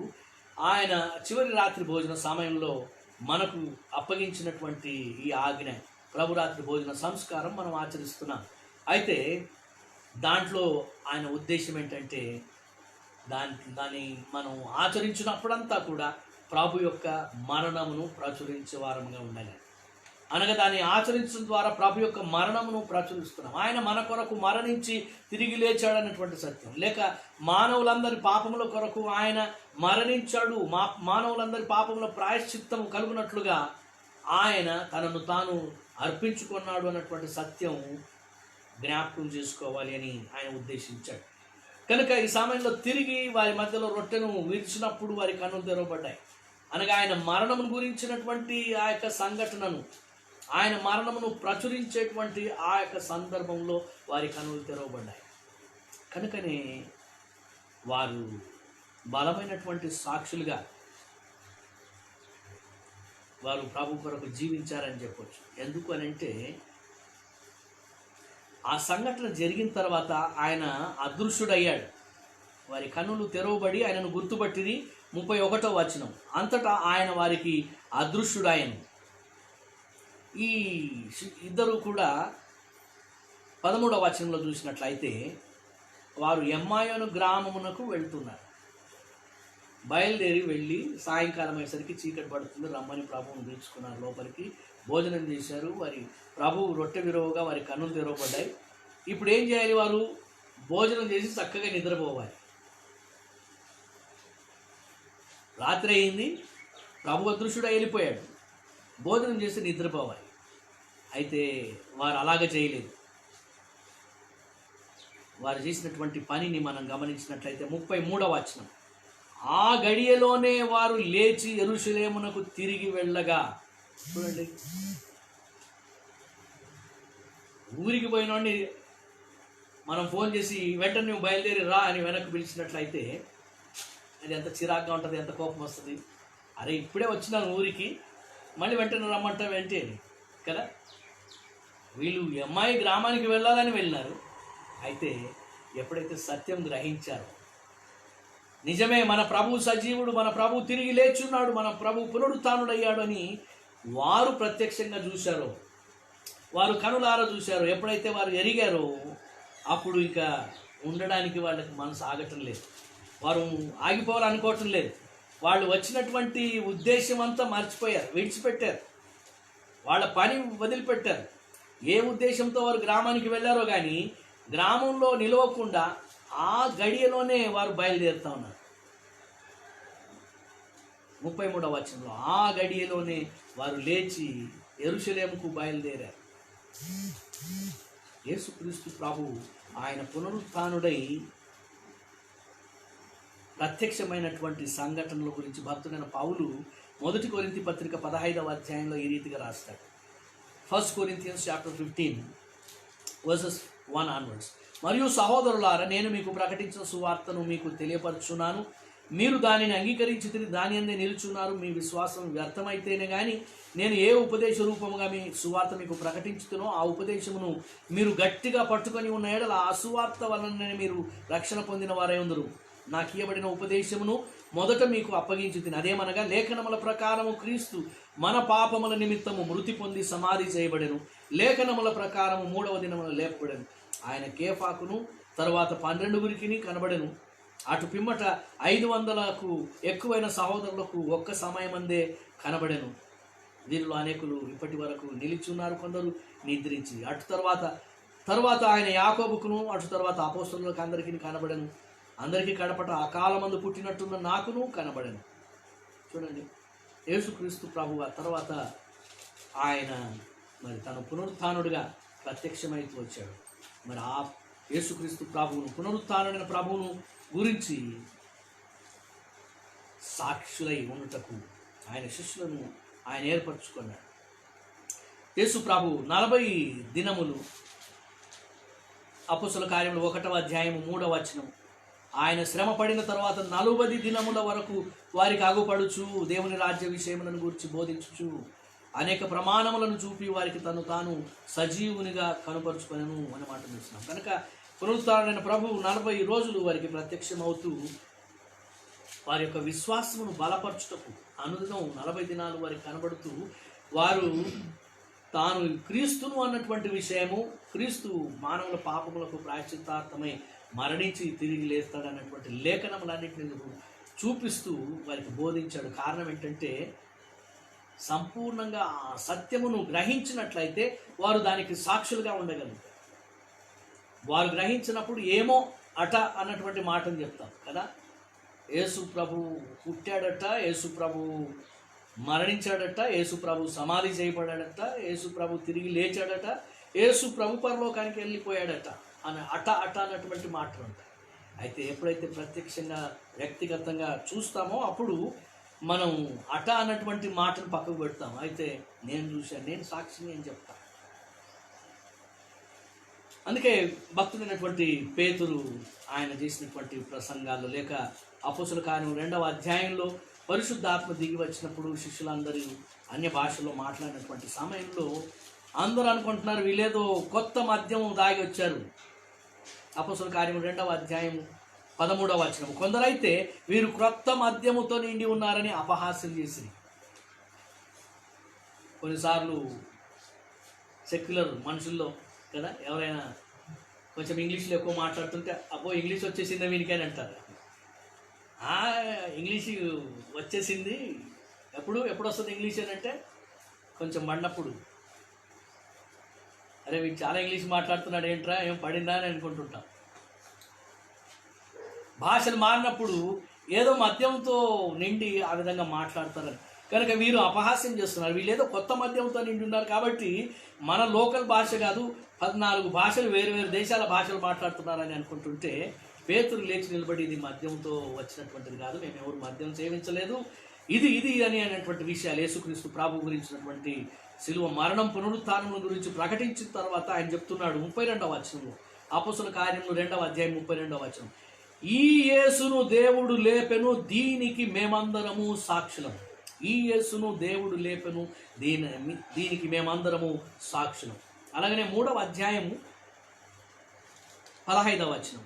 ఆయన చివరి రాత్రి భోజన సమయంలో మనకు అప్పగించినటువంటి ఈ ఆజ్ఞ, ప్రభురాత్రి భోజన సంస్కారం మనం ఆచరిస్తున్నాం. అయితే దాంట్లో ఆయన ఉద్దేశం ఏంటంటే దాన్ని మనం ఆచరించినప్పుడంతా కూడా ప్రభు యొక్క మరణమును ప్రచురించే వారముగా ఉండాలి. అనగా దాన్ని ఆచరించడం ద్వారా ప్రభు యొక్క మరణమును ప్రచురిస్తున్నాం. ఆయన మన కొరకు మరణించి తిరిగి లేచాడన్నటువంటి సత్యం, లేక మానవులందరి పాపముల కొరకు ఆయన మరణించాడు, మానవులందరి పాపముల ప్రాయశ్చిత్తము కలుగునట్లుగా ఆయన తనను తాను అర్పించుకున్నాడు అన్నటువంటి సత్యం జ్ఞాపకం చేసుకోవాలి అని ఆయన ఉద్దేశించాడు. కనుక ఈ సమయంలో తిరిగి వారి మధ్యలో రొట్టెను విరిచినప్పుడు వారి కన్నులు తెరవబడ్డాయి. అనగా ఆయన మరణమును గురించినటువంటి ఆ యొక్క సంఘటనను, ఆయన మరణమును ప్రచురించేటువంటి ఆ యొక్క సందర్భంలో వారి కన్నులు తెరవబడ్డాయి. కనుకనే వారు బలమైనటువంటి సాక్షులుగా వారు ప్రభు కొరకు జీవించారని చెప్పొచ్చు. ఎందుకు అని అంటే ఆ సంఘటన జరిగిన తర్వాత ఆయన అదృశ్యుడయ్యాడు. వారి కన్నులు తెరవబడి ఆయనను గుర్తుపట్టిది. 31వ వచనం, అంతటా ఆయన వారికి అదృశ్యుడాయను. ఈ ఇద్దరు కూడా 13వ వచనంలో చూసినట్లయితే వారు ఎమ్మాయోను గ్రామమునకు వెళ్తున్నారు. బయలుదేరి వెళ్ళి సాయంకాలం అయ్యేసరికి చీకటి పడుతుంది, రమ్మని ప్రభువును పిలుచుకున్నారు. లోపలికి భోజనం చేశారు. వారి ప్రభువు రొట్టె విరవగా వారి కన్నులు తెరవబడ్డాయి. ఇప్పుడు ఏం చేయాలి? వారు భోజనం చేసి చక్కగా నిద్రపోవాలి. రాత్రి అయింది, ప్రభు అదృశ్యుడు వెళ్ళిపోయాడు, భోజనం చేసి నిద్రపోవాలి. అయితే వారు అలాగ చేయలేదు. వారు చేసినటువంటి పనిని మనం గమనించినట్లయితే 33వ వచనం, ఆ గడియలోనే వారు లేచి యెరూషలేమునకు తిరిగి వెళ్ళగా. చూడండి, ఊరికి పోయినోడిని మనం ఫోన్ చేసి వెంటనే నువ్వు బయలుదేరి రా అని వెనక్కి పిలిచినట్లయితే అది ఎంత చిరాగ్గా ఉంటుంది, ఎంత కోపం వస్తుంది. అరే ఇప్పుడే వచ్చినాను ఊరికి, మళ్ళీ వెంటనే రమ్మంటావు ఏంటి అని కదా. వీళ్ళు అమ్మాయి గ్రామానికి వెళ్ళాలని వెళ్ళినారు. అయితే ఎప్పుడైతే సత్యం గ్రహించారో, నిజమే, మన ప్రభు సజీవుడు, మన ప్రభు తిరిగి లేచున్నాడు, మన ప్రభు పునరుత్థానుడయ్యాడు అని వారు ప్రత్యక్షంగా చూశారో, వారు కనులారా చూశారో, ఎప్పుడైతే వారు ఎరిగారో అప్పుడు ఇక ఉండడానికి వాళ్ళకి మనసు ఆగటం లేదు, వారు ఆగిపోవాలనుకోవటం లేదు. వాళ్ళు వచ్చినటువంటి ఉద్దేశం అంతా మర్చిపోయారు, విడిచిపెట్టారు, వాళ్ళ పని వదిలిపెట్టారు. ఏ ఉద్దేశంతో వారు గ్రామానికి వెళ్ళారో కానీ గ్రామంలో నిలవకుండా ఆ గడియలోనే వారు బయలుదేరుతా ఉన్నారు. 33వ వచనంలో ఆ గడియలోనే వారు లేచి యెరూషలేముకు బయలుదేరారు. యేసుక్రీస్తు ప్రభు ఆయన పునరుత్థానుడై ప్రత్యక్షమైనటువంటి సంఘటనల గురించి భక్తుడైన పౌలు 1 కొరింథీ పత్రిక 15వ అధ్యాయంలో ఈ రీతిగా రాస్తాడు. 1 Corinthians chapter 15 verses 1 onwards. మరియు సహోదరులారా, నేను మీకు ప్రకటించిన సువార్తను మీకు తెలియపరుచున్నాను, మీరు దానిని అంగీకరించి దాని అందే నిలుచున్నారు. మీ విశ్వాసం వ్యర్థమైతేనే కానీ నేను ఏ ఉపదేశ రూపముగా మీ సువార్త మీకు ప్రకటించుతునో ఆ ఉపదేశమును మీరు గట్టిగా పట్టుకొని ఉన్న ఎడల ఆ సువార్త వలన మీరు రక్షణ పొందిన వారై ఉందరు. నాకు ఇవ్వబడిన ఉపదేశమును మొదట మీకు అప్పగించి తిని, అదేమనగా లేఖనముల ప్రకారము క్రీస్తు మన పాపముల నిమిత్తము మృతి పొంది సమాధి చేయబడెను, లేఖనముల ప్రకారము 3వ దినమున లేపబడెను. ఆయన కేఫాకును తరువాత 12 కనబడెను. అటు పిమ్మట 500కు ఎక్కువైన సహోదరులకు ఒక్క సమయమందే కనబడెను. వీరిలో అనేకులు ఇప్పటి వరకు నిలిచున్నారు, కొందరు నిద్రించి. అటు తర్వాత ఆయన యాకోబుకును, అటు తర్వాత అపోస్తలులకు అందరికీ కనబడెను. అందరికీ కడపట అకాలమందు పుట్టినట్టున్న నాకును కనబడెను. చూడండి, యేసుక్రీస్తు ప్రభు ఆ తర్వాత ఆయన మరి తన పునరుత్థానుడిగా ప్రత్యక్షమైతూ వచ్చాడు. మరి ఆ యేసుక్రీస్తు ప్రభువును, పునరుత్థానుడైన ప్రభువును గురించి సాక్షులై ఉండుటకు ఆయన శిష్యులను ఆయన ఏర్పరచుకున్నాడు. యేసు ప్రభు 40 దినములు, అపోస్తల కార్యములు 1వ అధ్యాయము 3వ వచనం, ఆయన శ్రమ పడిన తర్వాత 40 దినముల వరకు వారికి అగుపడుచు దేవుని రాజ్య విషయములను గురించి బోధించుచు అనేక ప్రమాణములను చూపి వారికి తను తాను సజీవునిగా కనుపరుచుకొనెను అని మాట చూస్తున్నాం. కనుక పునరుత్థానుడైన ప్రభువు 40 రోజులు వారికి ప్రత్యక్షమవుతూ వారి యొక్క విశ్వాసమును బలపరచుటకు అనుదినం 40 దినాలు వారికి కనబడుతూ వారు తాను క్రీస్తును అన్నటువంటి విషయము, క్రీస్తు మానవుల పాపములకు ప్రాయశ్చిత్తార్థమై మరణించి తిరిగి లేస్తాడన్నటువంటి లేఖనములన్నింటినీ చూపిస్తూ వారికి బోధించాడు. కారణం ఏంటంటే సంపూర్ణంగా ఆ సత్యమును గ్రహించినట్లయితే వారు దానికి సాక్షులుగా ఉండగలుగుతారు. వారు గ్రహించినప్పుడు ఏమో అట అన్నటువంటి మాటను చెప్తాం కదా. యేసు ప్రభు పుట్టాడట, యేసు ప్రభు మరణించాడట, యేసు ప్రభు సమాధి చేయబడాడట, యేసు ప్రభు తిరిగి లేచాడట, యేసు ప్రభు పరలోకానికి వెళ్ళిపోయాడట అని అట అన్నటువంటి మాటలు ఉంటాయి. అయితే ఎప్పుడైతే ప్రత్యక్షంగా వ్యక్తిగతంగా చూస్తామో అప్పుడు మనం అట అన్నటువంటి మాటను పక్కకు పెడతాం. అయితే నేను చూశాను, నేను సాక్షిని అని చెప్తాను. అందుకే భక్తుడైనటువంటి పేతురు ఆయన చేసినటువంటి ప్రసంగాలు, లేక అపోస్తల కార్యం 2వ అధ్యాయంలో పరిశుద్ధాత్మ దిగి వచ్చినప్పుడు శిష్యులందరూ అన్య భాషలో మాట్లాడినటువంటి సమయంలో అందరూ అనుకుంటున్నారు వీళ్ళేదో కొత్త మద్యం దాగి వచ్చారు. అపోస్తల కార్యం 2వ అధ్యాయం 13వ వచనం, కొందరైతే వీరు క్రొత్త మద్యముతో నిండి ఉన్నారని అపహాస్యం చేసి. కొన్నిసార్లు సెక్యులర్ మనుషుల్లో కదా ఎవరైనా కొంచెం ఇంగ్లీష్లో ఎక్కువ మాట్లాడుతుంటే అబ్బో ఇంగ్లీష్ వచ్చేసిందా వీనికని అంటారు. ఇంగ్లీష్ వచ్చేసింది, ఎప్పుడు వస్తుంది ఇంగ్లీష్ అని అంటే కొంచెం పడినప్పుడు, అరే వీడు చాలా ఇంగ్లీష్ మాట్లాడుతున్నాడు ఏంట్రా, ఏం పడిందా అని అనుకుంటుంటాం. భాషలు మారినప్పుడు ఏదో మద్యంతో నిండి ఆ విధంగా మాట్లాడతారని కనుక వీరు అపహాస్యం చేస్తున్నారు. వీళ్ళు ఏదో కొత్త మద్యంతో నిండి ఉన్నారు కాబట్టి మన లోకల్ భాష కాదు 14 భాషలు వేరు దేశాల భాషలు మాట్లాడుతున్నారని అనుకుంటుంటే పేతురు లేచి నిలబడి ఇది మద్యంతో వచ్చినటువంటిది కాదు, మేము ఎవరు మద్యం సేవించలేదు, ఇది అని అనేటువంటి విషయాలు యేసుక్రీస్తు ప్రభు గురించినటువంటి శిలువ మరణం పునరుత్థానం గురించి ప్రకటించిన తర్వాత ఆయన చెప్తున్నాడు 32వ వచనంలో, అపోస్తల కార్యములు 2వ అధ్యాయం 32వ వచనం, ఈ యేసును దేవుడు లేపెను దీనికి మేమందరము సాక్షులం. ఈ యేసును దేవుడు లేపెను దీనికి మేమందరము సాక్షులం. అలాగనే 3వ అధ్యాయము 15వ వచనం,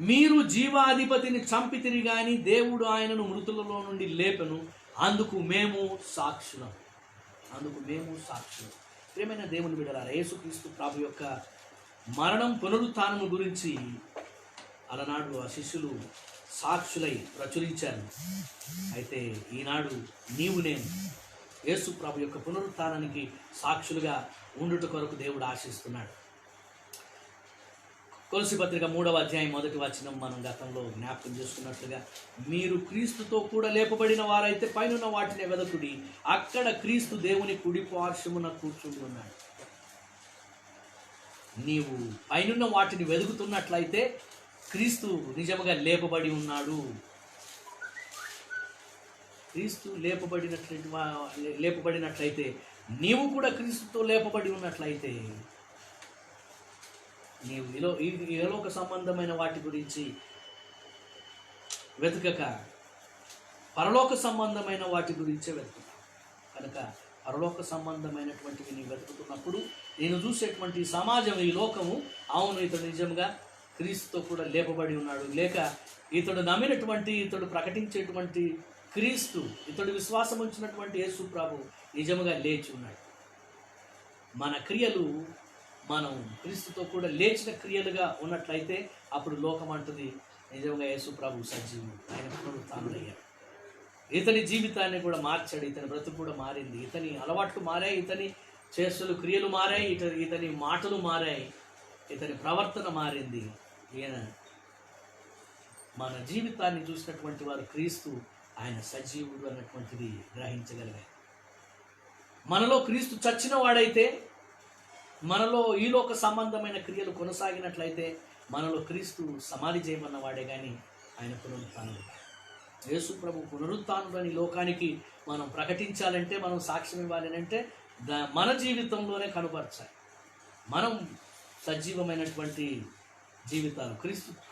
మీరు జీవాధిపతిని చంపితిరి గాని దేవుడు ఆయనను మృతులలో నుండి లేపెను, అందుకు మేము సాక్షులం. ప్రియమైన దేవుని బిడ్డలారా, యేసుక్రీస్తు ప్రభు యొక్క మరణం పునరుత్థానము గురించి అలనాడు ఆ శిష్యులు సాక్షులై ప్రచురించారు. అయితే ఈనాడు నీవు నేను యేసు ప్రభు యొక్క పునరుత్థానానికి సాక్షులుగా ఉండుట కొరకు దేవుడు ఆశిస్తున్నాడు. కొలస్సీ పత్రిక 3వ అధ్యాయం 1వ వచనం మనం గతంలో జ్ఞాపకం చేసుకున్నట్లుగా, మీరు క్రీస్తుతో కూడా లేపబడిన వారైతే పైనున్న వాటిని వెదకుడి, అక్కడ క్రీస్తు దేవుని కుడి పార్శ్వమున కూర్చుని ఉన్నాడు. నీవు పైనున్న వాటిని వెదుకుతున్నట్లయితే క్రీస్తు నిజముగా లేపబడి ఉన్నాడు. క్రీస్తు లేపబడినట్లయితే నీవు కూడా క్రీస్తుతో లేపబడి ఉన్నట్లయితే నీవు ఇహలోక సంబంధమైన వాటి గురించి వెతకక పరలోక సంబంధమైన వాటి గురించే వెతుకుతావు. కనుక పరలోక సంబంధమైనటువంటివి నీవు వెతుకుతున్నప్పుడు నేను చూసేటువంటి సమాజం, ఈ లోకము, అవును ఇతడు నిజంగా క్రీస్తుతో కూడా లేపబడి ఉన్నాడు, లేక ఇతడు నమ్మినటువంటి, ఇతడు ప్రకటించేటువంటి క్రీస్తు, ఇతడు విశ్వాసం ఉంచినటువంటి యేసు ప్రభు నిజముగా లేచి ఉన్నాడు. మన క్రియలు మనం క్రీస్తుతో కూడా లేచిన క్రియలుగా ఉన్నట్లయితే అప్పుడు లోకం అంటుంది నిజంగా యేసు ప్రభు సజీవుడు, ఆయన పునరుత్థానుడయ్యాడు. ఇతని జీవితాన్ని కూడా మార్చాడు, ఇతని బ్రతుకు కూడా మారింది, ఇతని అలవాట్లు మారాయి, ఇతని చేష్టలు క్రియలు మారాయి, ఇతని మాటలు మారాయి, ఇతని ప్రవర్తన మారింది. ఈయన మన జీవితాన్ని చూసినటువంటి వారు క్రీస్తు ఆయన సజీవుడు అన్నటువంటిది గ్రహించగలిగారు. మనలో క్రీస్తు చచ్చిన వాడైతే, మనలో ఈలోక సంబంధమైన క్రియలు కొనసాగినట్లయితే మనలో క్రీస్తు సమాధి చేయమన్న వాడే కానీ ఆయన పునరుత్థానుడు. యేసు ప్రభు పునరుత్థానుడు అని లోకానికి మనం ప్రకటించాలంటే, మనం సాక్ష్యం ఇవ్వాలి అంటే మన జీవితంలోనే కనుపరచాలి. మనం సజీవమైనటువంటి జీవితాలు,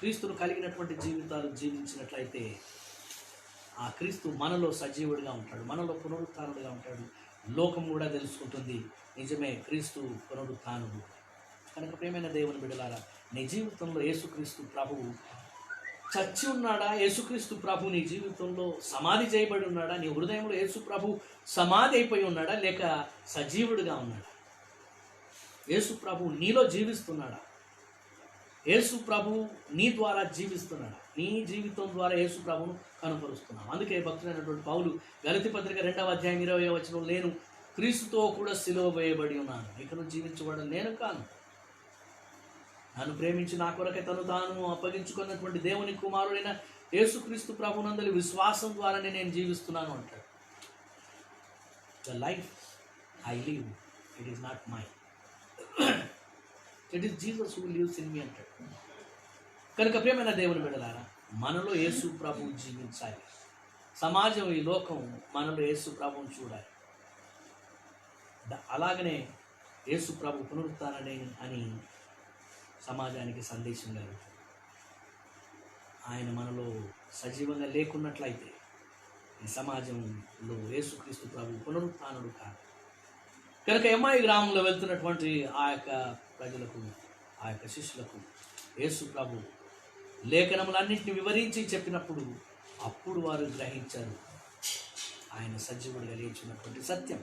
క్రీస్తును కలిగినటువంటి జీవితాలు జీవించినట్లయితే ఆ క్రీస్తు మనలో సజీవుడిగా ఉంటాడు, మనలో పునరుత్థానుడిగా ఉంటాడు. లోకం కూడా తెలుసుకుంటుంది నిజమే క్రీస్తు పునరుత్థానుడు. కనుక ప్రియమైన దేవుని బిడ్డలారా, నీ జీవితంలో యేసుక్రీస్తు ప్రభువు చచ్చి ఉన్నాడా? యేసుక్రీస్తు ప్రభు నీ జీవితంలో సమాధి చేయబడి ఉన్నాడా? నీ హృదయంలో యేసు ప్రభు సమాధి అయిపోయి ఉన్నాడా, లేక సజీవుడిగా ఉన్నాడా? యేసు ప్రభు నీలో జీవిస్తున్నాడా? యేసు ప్రభు నీ ద్వారా జీవిస్తున్నాడా? నీ జీవితం ద్వారా యేసు ప్రభువును కనుపరుస్తున్నావు. అందుకే భక్తుడైనటువంటి పౌలు గలతీ పత్రిక 2వ అధ్యాయం 20వ వచనం, నేను క్రీస్తుతో కూడా సిలువ వేయబడి ఉన్నాను, ఇకను జీవించబడడం నేను కాను, నన్ను ప్రేమించి నా కొరకే తను తాను అప్పగించుకున్నటువంటి దేవుని కుమారుడైన యేసుక్రీస్తు ప్రభునందలి విశ్వాసం ద్వారానే నేను జీవిస్తున్నాను అంటాడు. The life I live it is not my, it is Jesus who lives in me అంటాడు. కనుక ప్రియమైన దేవుని బిడ్డలారా, మనలో యేసు ప్రభువు జీవించాలి. సమాజం, ఈ లోకం మనలో యేసు ప్రభువును చూడాలి. అలాగనే యేసు ప్రభు పునరుత్థానుడే అని సమాజానికి సందేశం కలుగుతుంది. ఆయన మనలో సజీవంగా లేకున్నట్లయితే ఈ సమాజంలో యేసుక్రీస్తు ప్రభు పునరుత్థానుడు కాదు. కనుక ఎమ్మాయి గ్రామంలో వెళ్తున్నటువంటి ఆ యొక్క ప్రజలకు, ఆ యొక్క శిష్యులకు యేసు ప్రభు లేఖనములన్నింటినీ వివరించి చెప్పినప్పుడు అప్పుడు వారు గ్రహించారు ఆయన సజీవుడిగా లేచినటువంటి సత్యం.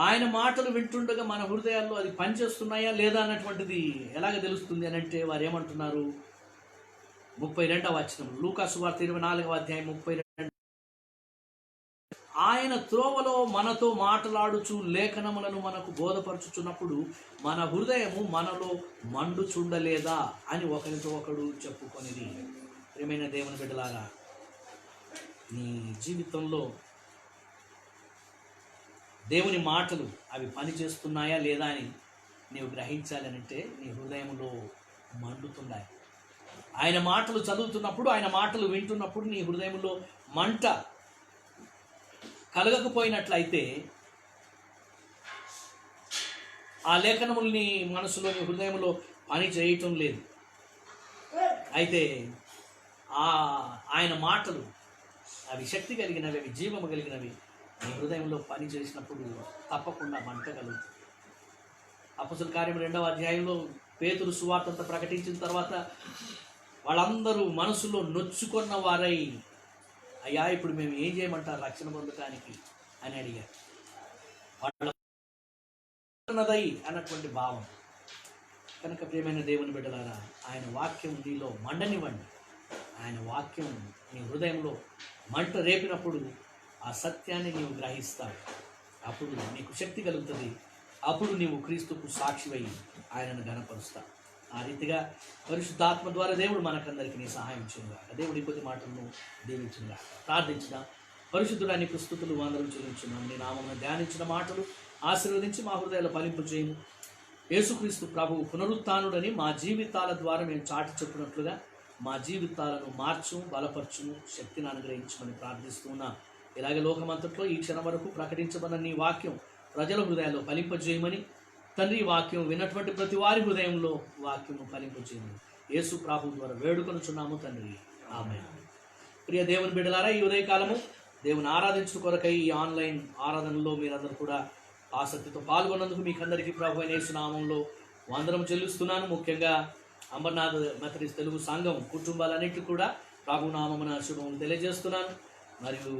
ఆయన మాటలు వింటుండగా మన హృదయాల్లో అది పనిచేస్తున్నాయా లేదా అన్నటువంటిది ఎలాగ తెలుస్తుంది అని అంటే వారు ఏమంటున్నారు? 32వ వచనం, లూకా సువార్త 24వ అధ్యాయం 32. ఆయన త్రోవలో మనతో మాట్లాడుచు లేఖనములను మనకు బోధపరచుచున్నప్పుడు మన హృదయము మనలో మండుచుండలేదా అని ఒకరితో ఒకడు చెప్పుకొనిది. ప్రియమైన దేవుని బిడ్డలారా, నీ జీవితంలో దేవుని మాటలు అవి పని చేస్తున్నాయా లేదా అని నీవు గ్రహించాలనంటే నీ హృదయంలో మండుతున్నాయి. ఆయన మాటలు చదువుతున్నప్పుడు, ఆయన మాటలు వింటున్నప్పుడు నీ హృదయంలో మంట కలగకపోయినట్లయితే ఆ లేఖనములు నీ మనసులో, నీ హృదయంలో పని చేయటం లేదు. అయితే ఆయన మాటలు అవి శక్తి కలిగినవి, అవి జీవము కలిగినవి నీ హృదయంలో పని చేసినప్పుడు తప్పకుండా మంట కలుగుతుంది. అపొస్తలుల కార్యం 2వ అధ్యాయంలో పేతురు సువార్త ప్రకటించిన తర్వాత వాళ్ళందరూ మనసులో నొచ్చుకున్న వారై, అయ్యా ఇప్పుడు మేము ఏం చేయమంటారు రక్షణ పొందటానికి అని అడిగారు. వాళ్ళ అన్నటువంటి భావం. కనుక ప్రియమైన దేవుని బిడ్డలారా, ఆయన వాక్యం నీలో మండనివ్వండి. ఆయన వాక్యం నీ హృదయంలో మంట రేపినప్పుడు ఆ సత్యాన్ని నీవు గ్రహిస్తావు. అప్పుడు నీకు శక్తి కలుగుతుంది. అప్పుడు నీవు క్రీస్తుకు సాక్షివై ఆయనను ఘనపరుస్తావు. ఆ రీతిగా పరిశుద్ధాత్మ ద్వారా దేవుడు మనకందరికీ నీ సహాయం చేయుగా. దేవుడి కొద్ది మాటలను దీవించుగా. ప్రార్థించిన పరిశుద్ధుడా నీకు స్తుతులు వందనం చెల్లించున్నాం. నీ నామమున ధ్యానించిన మాటలు ఆశీర్వదించి మా హృదయాలు ఫలింపు చేయము. యేసుక్రీస్తు ప్రభువు పునరుత్థానుడని మా జీవితాల ద్వారా మేము చాటి చెప్పినట్లుగా మా జీవితాలను మార్చు, బలపరచును, శక్తిని అనుగ్రహించమని ప్రార్థిస్తున్నా. ఇలాగే లోకమంతట్లో ఈ క్షణం వరకు ప్రకటించబడిన నీ వాక్యం ప్రజల హృదయాల్లో ఫలింపజేయమని తండ్రి, వాక్యం విన్నటువంటి ప్రతి వారి హృదయంలో వాక్యము ఫలింపజేయమని యేసు ప్రభువు ద్వారా వేడుకొనుచున్నాము తండ్రి, ఆమేన్. ప్రియ దేవుని బిడ్డలారా, ఈ ఉదయకాలము దేవుని ఆరాధించు కొరకై ఈ ఆన్లైన్ ఆరాధనలో మీరందరూ కూడా ఆసక్తితో పాల్గొన్నందుకు మీకు అందరికీ ప్రభు అయిన యేసు నామములో వందనం చెల్లిస్తున్నాను. ముఖ్యంగా అమర్నాథ్ మెథడిస్ట్ తెలుగు సంఘం కుటుంబాలన్నింటినీ కూడా ప్రభు నామమున శుభములు తెలియజేస్తున్నాను. మరియు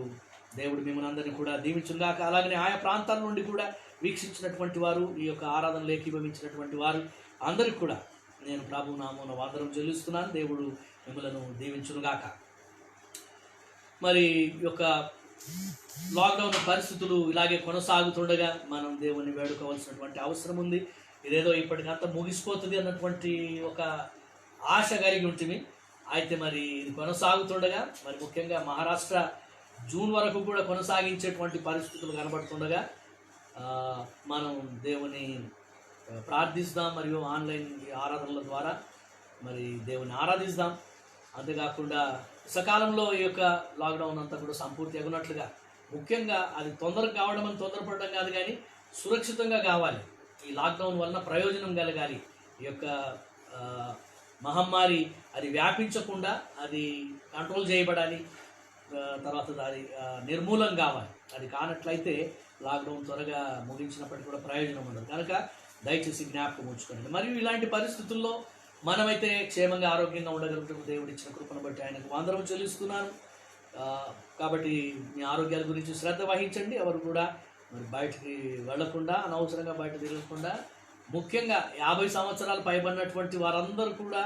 దేవుడు మిమ్మల్ని అందరినీ కూడా దీవించుగాక. అలాగనే ఆయా ప్రాంతాల నుండి కూడా వీక్షించినటువంటి వారు, ఈ యొక్క ఆరాధనలు ఏకీభవించినటువంటి వారు అందరికీ కూడా నేను ప్రభు నామమున వందనం చెల్లిస్తున్నాను. దేవుడు మిమ్మల్ని దీవించుగాక. మరి యొక్క లాక్డౌన్ పరిస్థితులు ఇలాగే కొనసాగుతుండగా మనం దేవుని వేడుకోవాల్సినటువంటి అవసరం ఉంది. ఇదేదో ఇప్పటికంతా ముగిసిపోతుంది అన్నటువంటి ఒక ఆశ కలిగి ఉంటుంది. అయితే మరి ఇది కొనసాగుతుండగా, మరి ముఖ్యంగా మహారాష్ట్ర జూన్ వరకు కూడా కొనసాగించేటువంటి పరిస్థితులు కనబడుతుండగా మనం దేవుని ప్రార్థిస్తాం. మరియు ఆన్లైన్ ఆరాధనల ద్వారా మరి దేవుని ఆరాధిస్తాం. అంతేకాకుండా సకాలంలో ఈ యొక్క లాక్డౌన్ అంతా కూడా సంపూర్తి అగునట్లుగా, ముఖ్యంగా అది తొందరగా కావడం అని తొందరపడడం కాదు, కానీ సురక్షితంగా కావాలి. ఈ లాక్డౌన్ వలన ప్రయోజనం కలగాలి. ఈ యొక్క మహమ్మారి అది వ్యాపించకుండా అది కంట్రోల్ చేయబడాలి. తర్వాత అది నిర్మూలం కావాలి. అది కానట్లయితే లాక్డౌన్ త్వరగా ముగించినప్పటికీ కూడా ప్రయోజనం ఉండదు. కనుక దయచేసి జ్ఞాపకం ఉంచుకోండి. మరియు ఇలాంటి పరిస్థితుల్లో మనమైతే క్షేమంగా ఆరోగ్యంగా ఉండగలుగుతాము. దేవుడు ఇచ్చిన కృపను బట్టి ఆయనకు వందనం చెల్లిస్తున్నాను. కాబట్టి మీ ఆరోగ్యాల గురించి శ్రద్ధ వహించండి. ఎవరు కూడా మరి బయటికి వెళ్లకుండా, అనవసరంగా బయట తిరగకుండా, ముఖ్యంగా 50 సంవత్సరాలు పైబడినటువంటి వారందరూ కూడా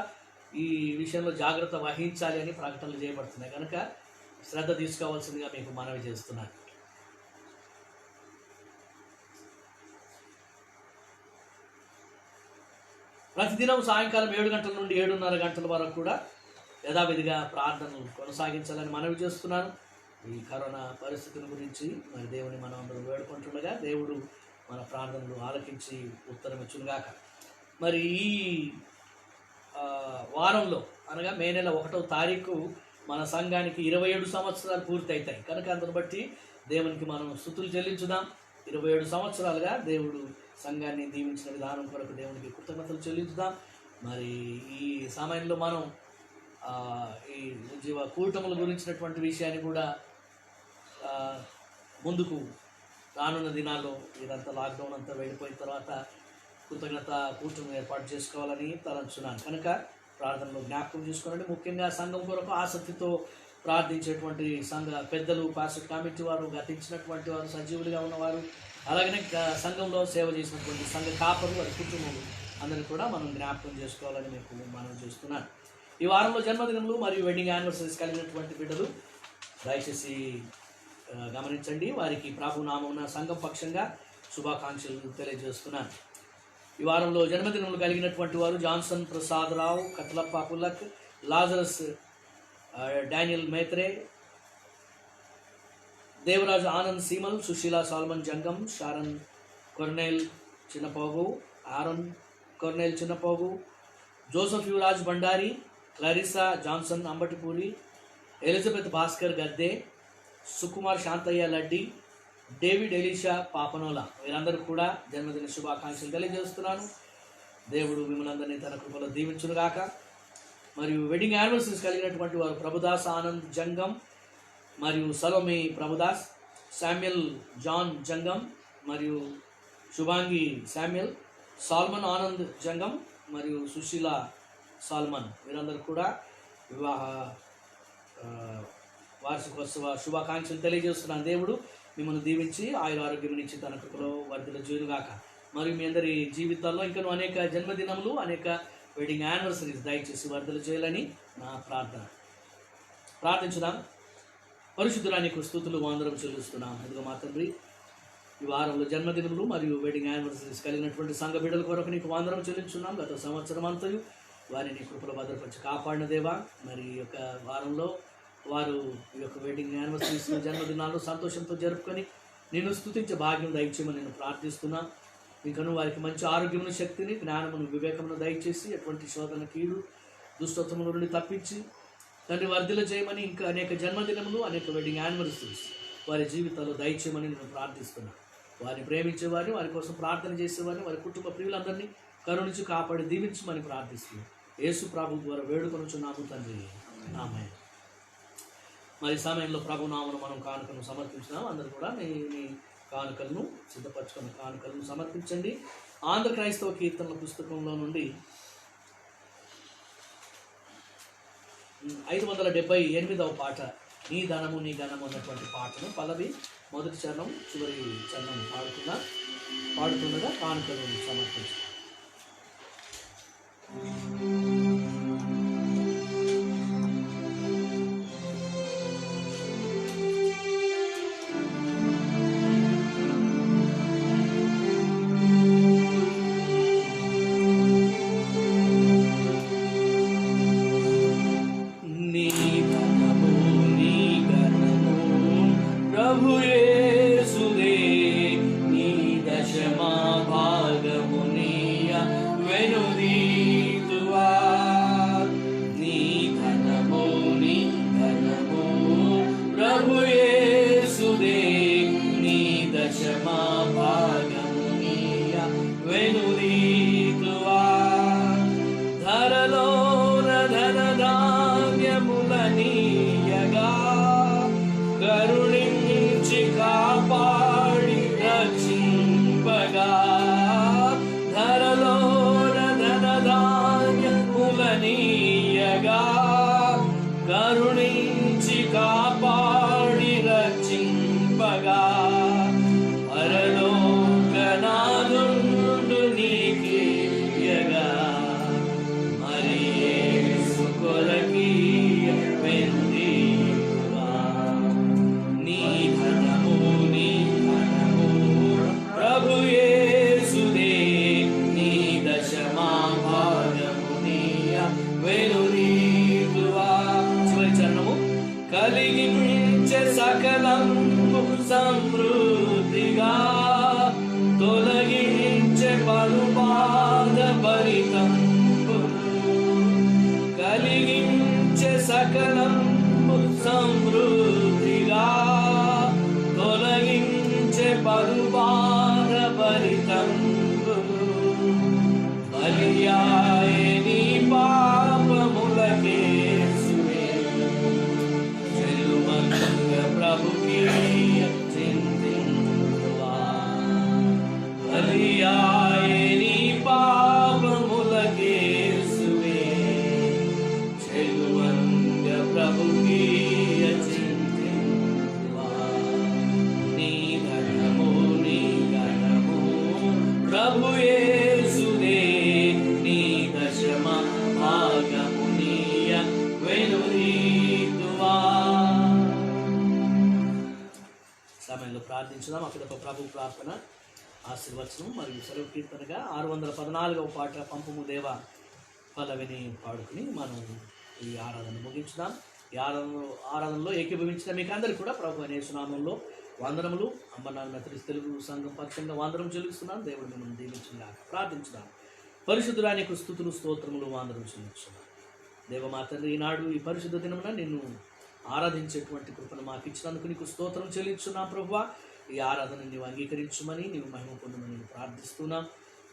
ఈ విషయంలో జాగ్రత్త వహించాలి అని ప్రకటనలు చేయబడుతున్నాయి. కనుక శ్రద్ధ తీసుకోవాల్సిందిగా మీకు మనవి చేస్తున్నాను. ప్రతిదినం సాయంకాలం 7 గంటల నుండి 7:30 గంటల వరకు కూడా యథావిధిగా ప్రార్థనలు కొనసాగించాలని మనవి చేస్తున్నాను. ఈ కరోనా పరిస్థితుల గురించి మరి దేవుని మనం అందరూ వేడుకుంటుండగా దేవుడు మన ప్రార్థనలు ఆలకించి ఉత్తరం ఇచ్చుగాక. మరి ఈ వారంలో అనగా మే నెల 1వ తారీఖు మన సంఘానికి 27 సంవత్సరాలు పూర్తి అవుతాయి. కనుక అందును బట్టి దేవునికి మనం స్తుతులు చెల్లించుదాం. 27 సంవత్సరాలుగా దేవుడు సంఘాన్ని దీవించిన విధానం కొరకు దేవునికి కృతజ్ఞతలు చెల్లించుదాం. మరి ఈ సమయంలో మనం ఈ ఉద్యోగ కూటముల గురించినటువంటి విషయాన్ని కూడా ముందుకు రానున్న దినాల్లో ఇదంతా లాక్డౌన్ అంతా వెళ్ళిపోయిన తర్వాత కృతజ్ఞత కూటమి ఏర్పాటు చేసుకోవాలని తలంచున్నాను. కనుక ప్రార్థనలో జ్ఞాపకం చేసుకోవాలంటే ముఖ్యంగా సంఘం కొరకు ఆసక్తితో ప్రార్థించేటువంటి సంఘ పెద్దలు, పాస్టర్ కమిటీ వారు, గతించినటువంటి వారు, సజీవులుగా ఉన్నవారు, అలాగనే సంఘంలో సేవ చేసినటువంటి సంఘ కాపరు, వారి కుటుంబం అందరినీ కూడా మనం జ్ఞాపకం చేసుకోవాలని మీకు మనం చేస్తున్నాను. ఈ వారంలో జన్మదినములు మరియు వెడ్డింగ్ యానివర్సరీస్ కలిగినటువంటి బిడ్డలు దయచేసి గమనించండి. వారికి ప్రభు నామమున సంఘం పక్షంగా శుభాకాంక్షలు తెలియజేస్తున్నాను. ఈ వారంలో జన్మదినములు కలిగినటువంటి వారు Johnson Prasad Rao, Katlappa Pullak, Lazarus Daniel Methre, Devaraj Anand Seemal, Sushila Solomon Jangam, Sharon Cornel Chinnapogu, Aaron Cornel Chinnapogu, Joseph Yuvaraj Bandari, Clarissa Johnson Ambatipuri, Elizabeth Bhaskar Gadde, Sukumar Shantaiah Laddi, David Elisha Papanola, వీరందరూ కూడా జన్మదిన శుభాకాంక్షలు తెలియజేస్తున్నాను. దేవుడు మిమ్మల్ని అందరినీ తన కృపలో దీవించునుగాక. మరియు వెడ్డింగ్ యానివర్సరీస్ కలిగినటువంటి వారు ప్రభుదాస్ ఆనంద్ జంగం మరియు సలోమి ప్రభుదాస్, శామ్యుల్ జాన్ జంగం మరియు శుభాంగి శామ్యుల్, సాల్మన్ ఆనంద్ జంగం మరియు సుశీల సాల్మన్, వీరందరూ కూడా వివాహ వార్షికోత్సవ శుభాకాంక్షలు తెలియజేస్తున్నాను. దేవుడు మిమ్మల్ని దీవించి ఆరోగ్యం నుంచి తన కృపలో వర్ధల జోరుగాక. మరియు మీ అందరి జీవితాల్లో ఇంకనూ అనేక జన్మదినములు, అనేక వెడ్డింగ్ యానివర్సరీస్ దయచేసి వర్ధలు చేయాలని నా ప్రార్థన. ప్రార్థించుదాం. పరిశుద్ధుడా నీకు స్తుతులు వందనం చెల్లిస్తున్నాం. ఇదిగో మా తండ్రి, ఈ వారంలో జన్మదినములు మరియు వెడ్డింగ్ యానివర్సరీస్ కలిగినటువంటి సంఘ బిడ్డల కొరకు నీకు వందనం చెల్లించున్నాం. గత సంవత్సరం అంతయు వారిని నీ కృపలో భద్రపరిచి కాపాడిన దేవా, మరి ఈ యొక్క వారంలో వారు ఈ యొక్క వెడ్డింగ్ యానివర్సరీస్ జన్మదినాలు సంతోషంతో జరుపుకొని నిన్ను స్తుతించే భాగ్యం దయచేయమని నేను ప్రార్థిస్తున్నా. ఇంకను వారికి మంచి ఆరోగ్యమును, శక్తిని, జ్ఞానమును, వివేకమును దయచేసి ఎటువంటి శోధన, కీడు, దుష్టత్వముల నుండి తప్పించి తండ్రి వర్ధిల చేయమని, ఇంకా అనేక జన్మదినములు, అనేక వెడ్డింగ్ యానివర్సరీస్ వారి జీవితాల్లో దయచేయమని నేను ప్రార్థిస్తున్నాను. వారిని ప్రేమించేవారిని, వారి కోసం ప్రార్థన చేసేవారిని, వారి కుటుంబ ప్రియులందరినీ కరుణించి కాపాడి దీవించమని ప్రార్థిస్తున్నాను. యేసు ప్రభు ద్వారా వేడుకొనుచున్నాము తండ్రి, ఆమేన్. మరి సమయంలో ప్రభు నామమున మనం కానుకలను సమర్పించినాం. అందరూ కూడా మీ కానుకలను సిద్ధపరచుకున్న కానుకలను సమర్పించండి. ఆంధ్ర క్రైస్తవ కీర్తనల పుస్తకంలో నుండి 578వ పాట, నీ ధనము నీ ఘనము అన్నటువంటి పాటను పల్లవి మొదటి చరణం చివరి చరణం పాడుతుండగా కానుకలను సమర్పించారు. కరుణించి కాపాడి రక్షింపగా, ధరలోన ధనధాన్యములనీయగా, కరుణించి కాపాడి రక్షింపగా, పరలోకనాథుండు నీకియ్యగా, మరి యేసు కొరకీయ వెనుదీయువా. నీ ధనము నీ ధనము ప్రభు యేసుదే, నీ దశమా భాగము నీయ వెనుదీయువా. చివరి చరణము, కలిగించే సకలము సమృద్ధిగా, తొలగించే పలుబాధ పరితంబులు, కలిగించే సకలము సమృద్ధిగా, తొలగించే పలుబాధ పరితంబులు, బలియాయే నీ పాపములకేసువే, చెలుమంగ ప్రభుకి చింతించువా. బలియాయే నీ పాపములకేసువే, చెలుమంగ ప్రభుకి చింతించువా. నీ ధనము నీ ఘనము ప్రభు యేసుదే, నీ దశమ భాగము నీయ వెనుదీయువా. సమయంలో ప్రార్థించుదాం. అక్కడ ఒక ప్రభు ప్రార్థన ఆశీర్వచనం మరియు సెలవు కీర్తనగా 614వ పాట, పంపుము దేవా పల్లవిని పాడుకుని మనం ఈ ఆరాధన ముగించుదాం. ఈ ఆరాధనలో ఏకీభవించిన మీకు అందరికీ కూడా ప్రభు అనే సునామంలో వందనములు. అమ్మనాన్న మెథడిస్ట్ తెలుగు సంఘం పక్షంగా వందనం చెల్లిస్తున్నాను. దేవుడు మిమ్మల్ని దీవించుగాక. ప్రార్థించుదాం. పరిశుద్ధుడా నీకు స్తుతులు, స్తోత్రములు, వందనం చెల్లించున్నాను. దేవ మా తండ్రి, ఈనాడు ఈ పరిశుద్ధ దినమున నిన్ను ఆరాధించేటువంటి కృపను మాకు ఇచ్చినందుకు నీకు స్తోత్రం చెల్లించున్నా ప్రభువా. ఈ ఆరాధన నీవు అంగీకరించమని, నీవు మహిమ పొందమని నేను ప్రార్థిస్తున్నాం.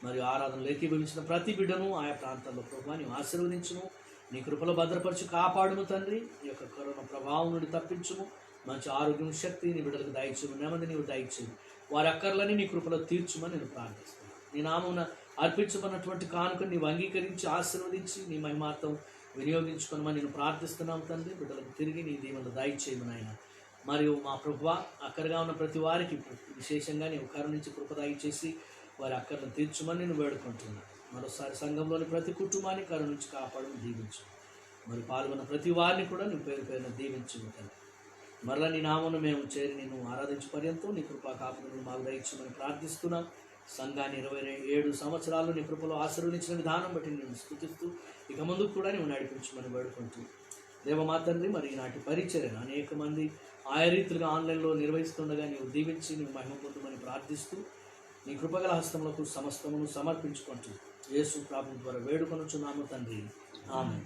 మరియు ఆరాధనలు ఏకీభవించిన ప్రతి బిడ్డను ఆయా ప్రాంతాల్లో ప్రభువా నీవు ఆశీర్వదించుము. నీ కృపలో భద్రపరచు కాపాడుము తండ్రి. ఈ యొక్క కరోనా ప్రభావం నుండి తప్పించుము. మంచి ఆరోగ్యం, శక్తి నీ బిడ్డలకు దయచేయము. నెమ్మది నీవు దయచేయము. వారి అక్కర్లని నీ కృపలో తీర్చుమని నేను ప్రార్థిస్తున్నాను. నీ నామమున అర్పించమన్నటువంటి కానుకను నీవు అంగీకరించి ఆశీర్వదించి నీ మహిమార్థం వినియోగించుకోమని నేను ప్రార్థిస్తున్నాం తండ్రి. బిడ్డలకు తిరిగి నీ దీవెనలు దయచేయమని ఆయన. మరియు మా ప్రభువా, అక్కడగా ఉన్న ప్రతి వారికి విశేషంగా నీ కరుణించి కృప దయచేసి వారి అక్కర్లను తీర్చమని నేను వేడుకుంటున్నాను. మరోసారి సంఘంలోని ప్రతి కుటుంబాన్ని కరుణించి కాపాడమని దీవించు. మరి పాల్గొన్న ప్రతి వారిని కూడా నీ పేరు పేరున దీవించు తండ్రి. మరలా నీ నామను మేము చేరి నిన్ను ఆరాధించే పర్యంతం నీ కృపా కాపుదలను మాకు దయచేయమని ప్రార్థిస్తున్నాం. సంఘాన్ని 27 సంవత్సరాలు నీ కృపలో ఆశీర్వదించిన విధానం బట్టి నేను స్తుతిస్తూ ఇక ముందుకు కూడా నువ్వు నడిపించమని వేడుకుంటూ దేవమా తండ్రి, మరి ఈనాటి పరిచర్యను అనేక మంది ఆయా రీతిగా ఆన్లైన్లో నిర్వహిస్తుండగా నీవు దీవించి నువ్వు మహిమ పొందమని ప్రార్థిస్తూ నీ కృపగల హస్తములకు సమస్తమును సమర్పించుకుంటూ యేసు ప్రభువు ద్వారా వేడుకొనుచున్నాము తండ్రి. ఆమె.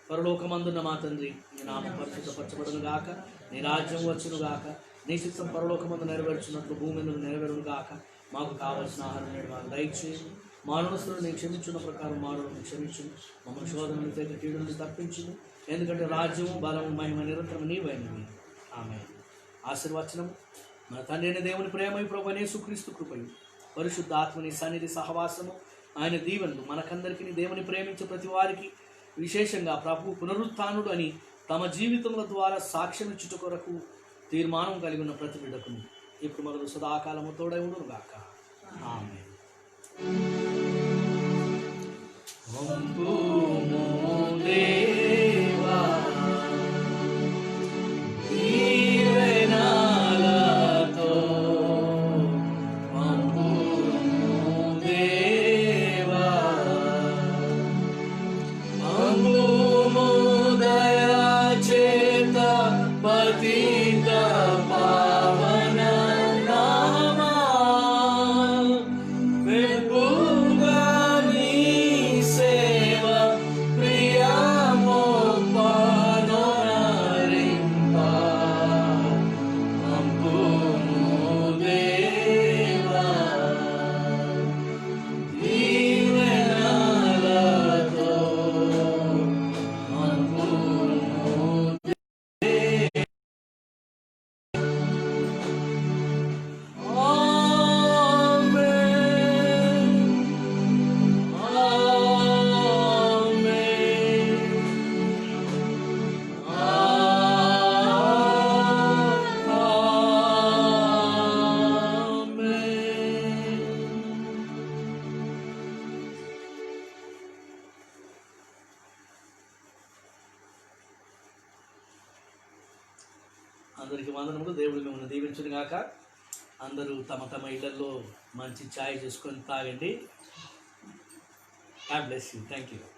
పరలోకమందున్న మా తండ్రి, నీ నామం పరిశుద్ధపరచబడును గాక, నీ రాజ్యం వచ్చును గాక, నీ చిత్తం పరలోకమందు నెరవేర్చున్నట్లు భూమి మీద నెరవేరును గాక. మాకు కావాల్సిన ఆహారం నేడు మాకు దయచేయండి. మా రుణస్తులను నేను క్షమించున్న ప్రకారం మా రుణం క్షమించు. మమ్మల్ని శోధనలు చేత కీడులను తప్పించును. ఎందుకంటే రాజ్యము బలము మహిమ నిరంతరం నీవైనవి. ఆమె. ఆశీర్వచనము మన తండ్రి అయిన దేవుని ప్రేమ ప్రభువైన యేసుక్రీస్తు కృపయు పరిశుద్ధ ఆత్మని సన్నిధి సహవాసము ఆయన దీవెనలు మనకందరికీ దేవుని ప్రేమించే ప్రతి వారికి విశేషంగా ప్రభు పునరుత్థానుడు అని తమ జీవితముల ద్వారా సాక్ష్యం ఇచ్చుట కొరకు తీర్మానం కలిగి ఉన్న ప్రతి బిడ్డకును ఇప్పుడు మొదలు సదాకాలము తోడై ఉండును గాక. ఆమేన్. అందరికీ వందనములు. దేవుడు మిమ్మల్ని దీవించును గాక. అందరూ తమ తమ ఇళ్లలో మంచి ఛాయ్ చేసుకొని తాగండి. God bless you. Thank you.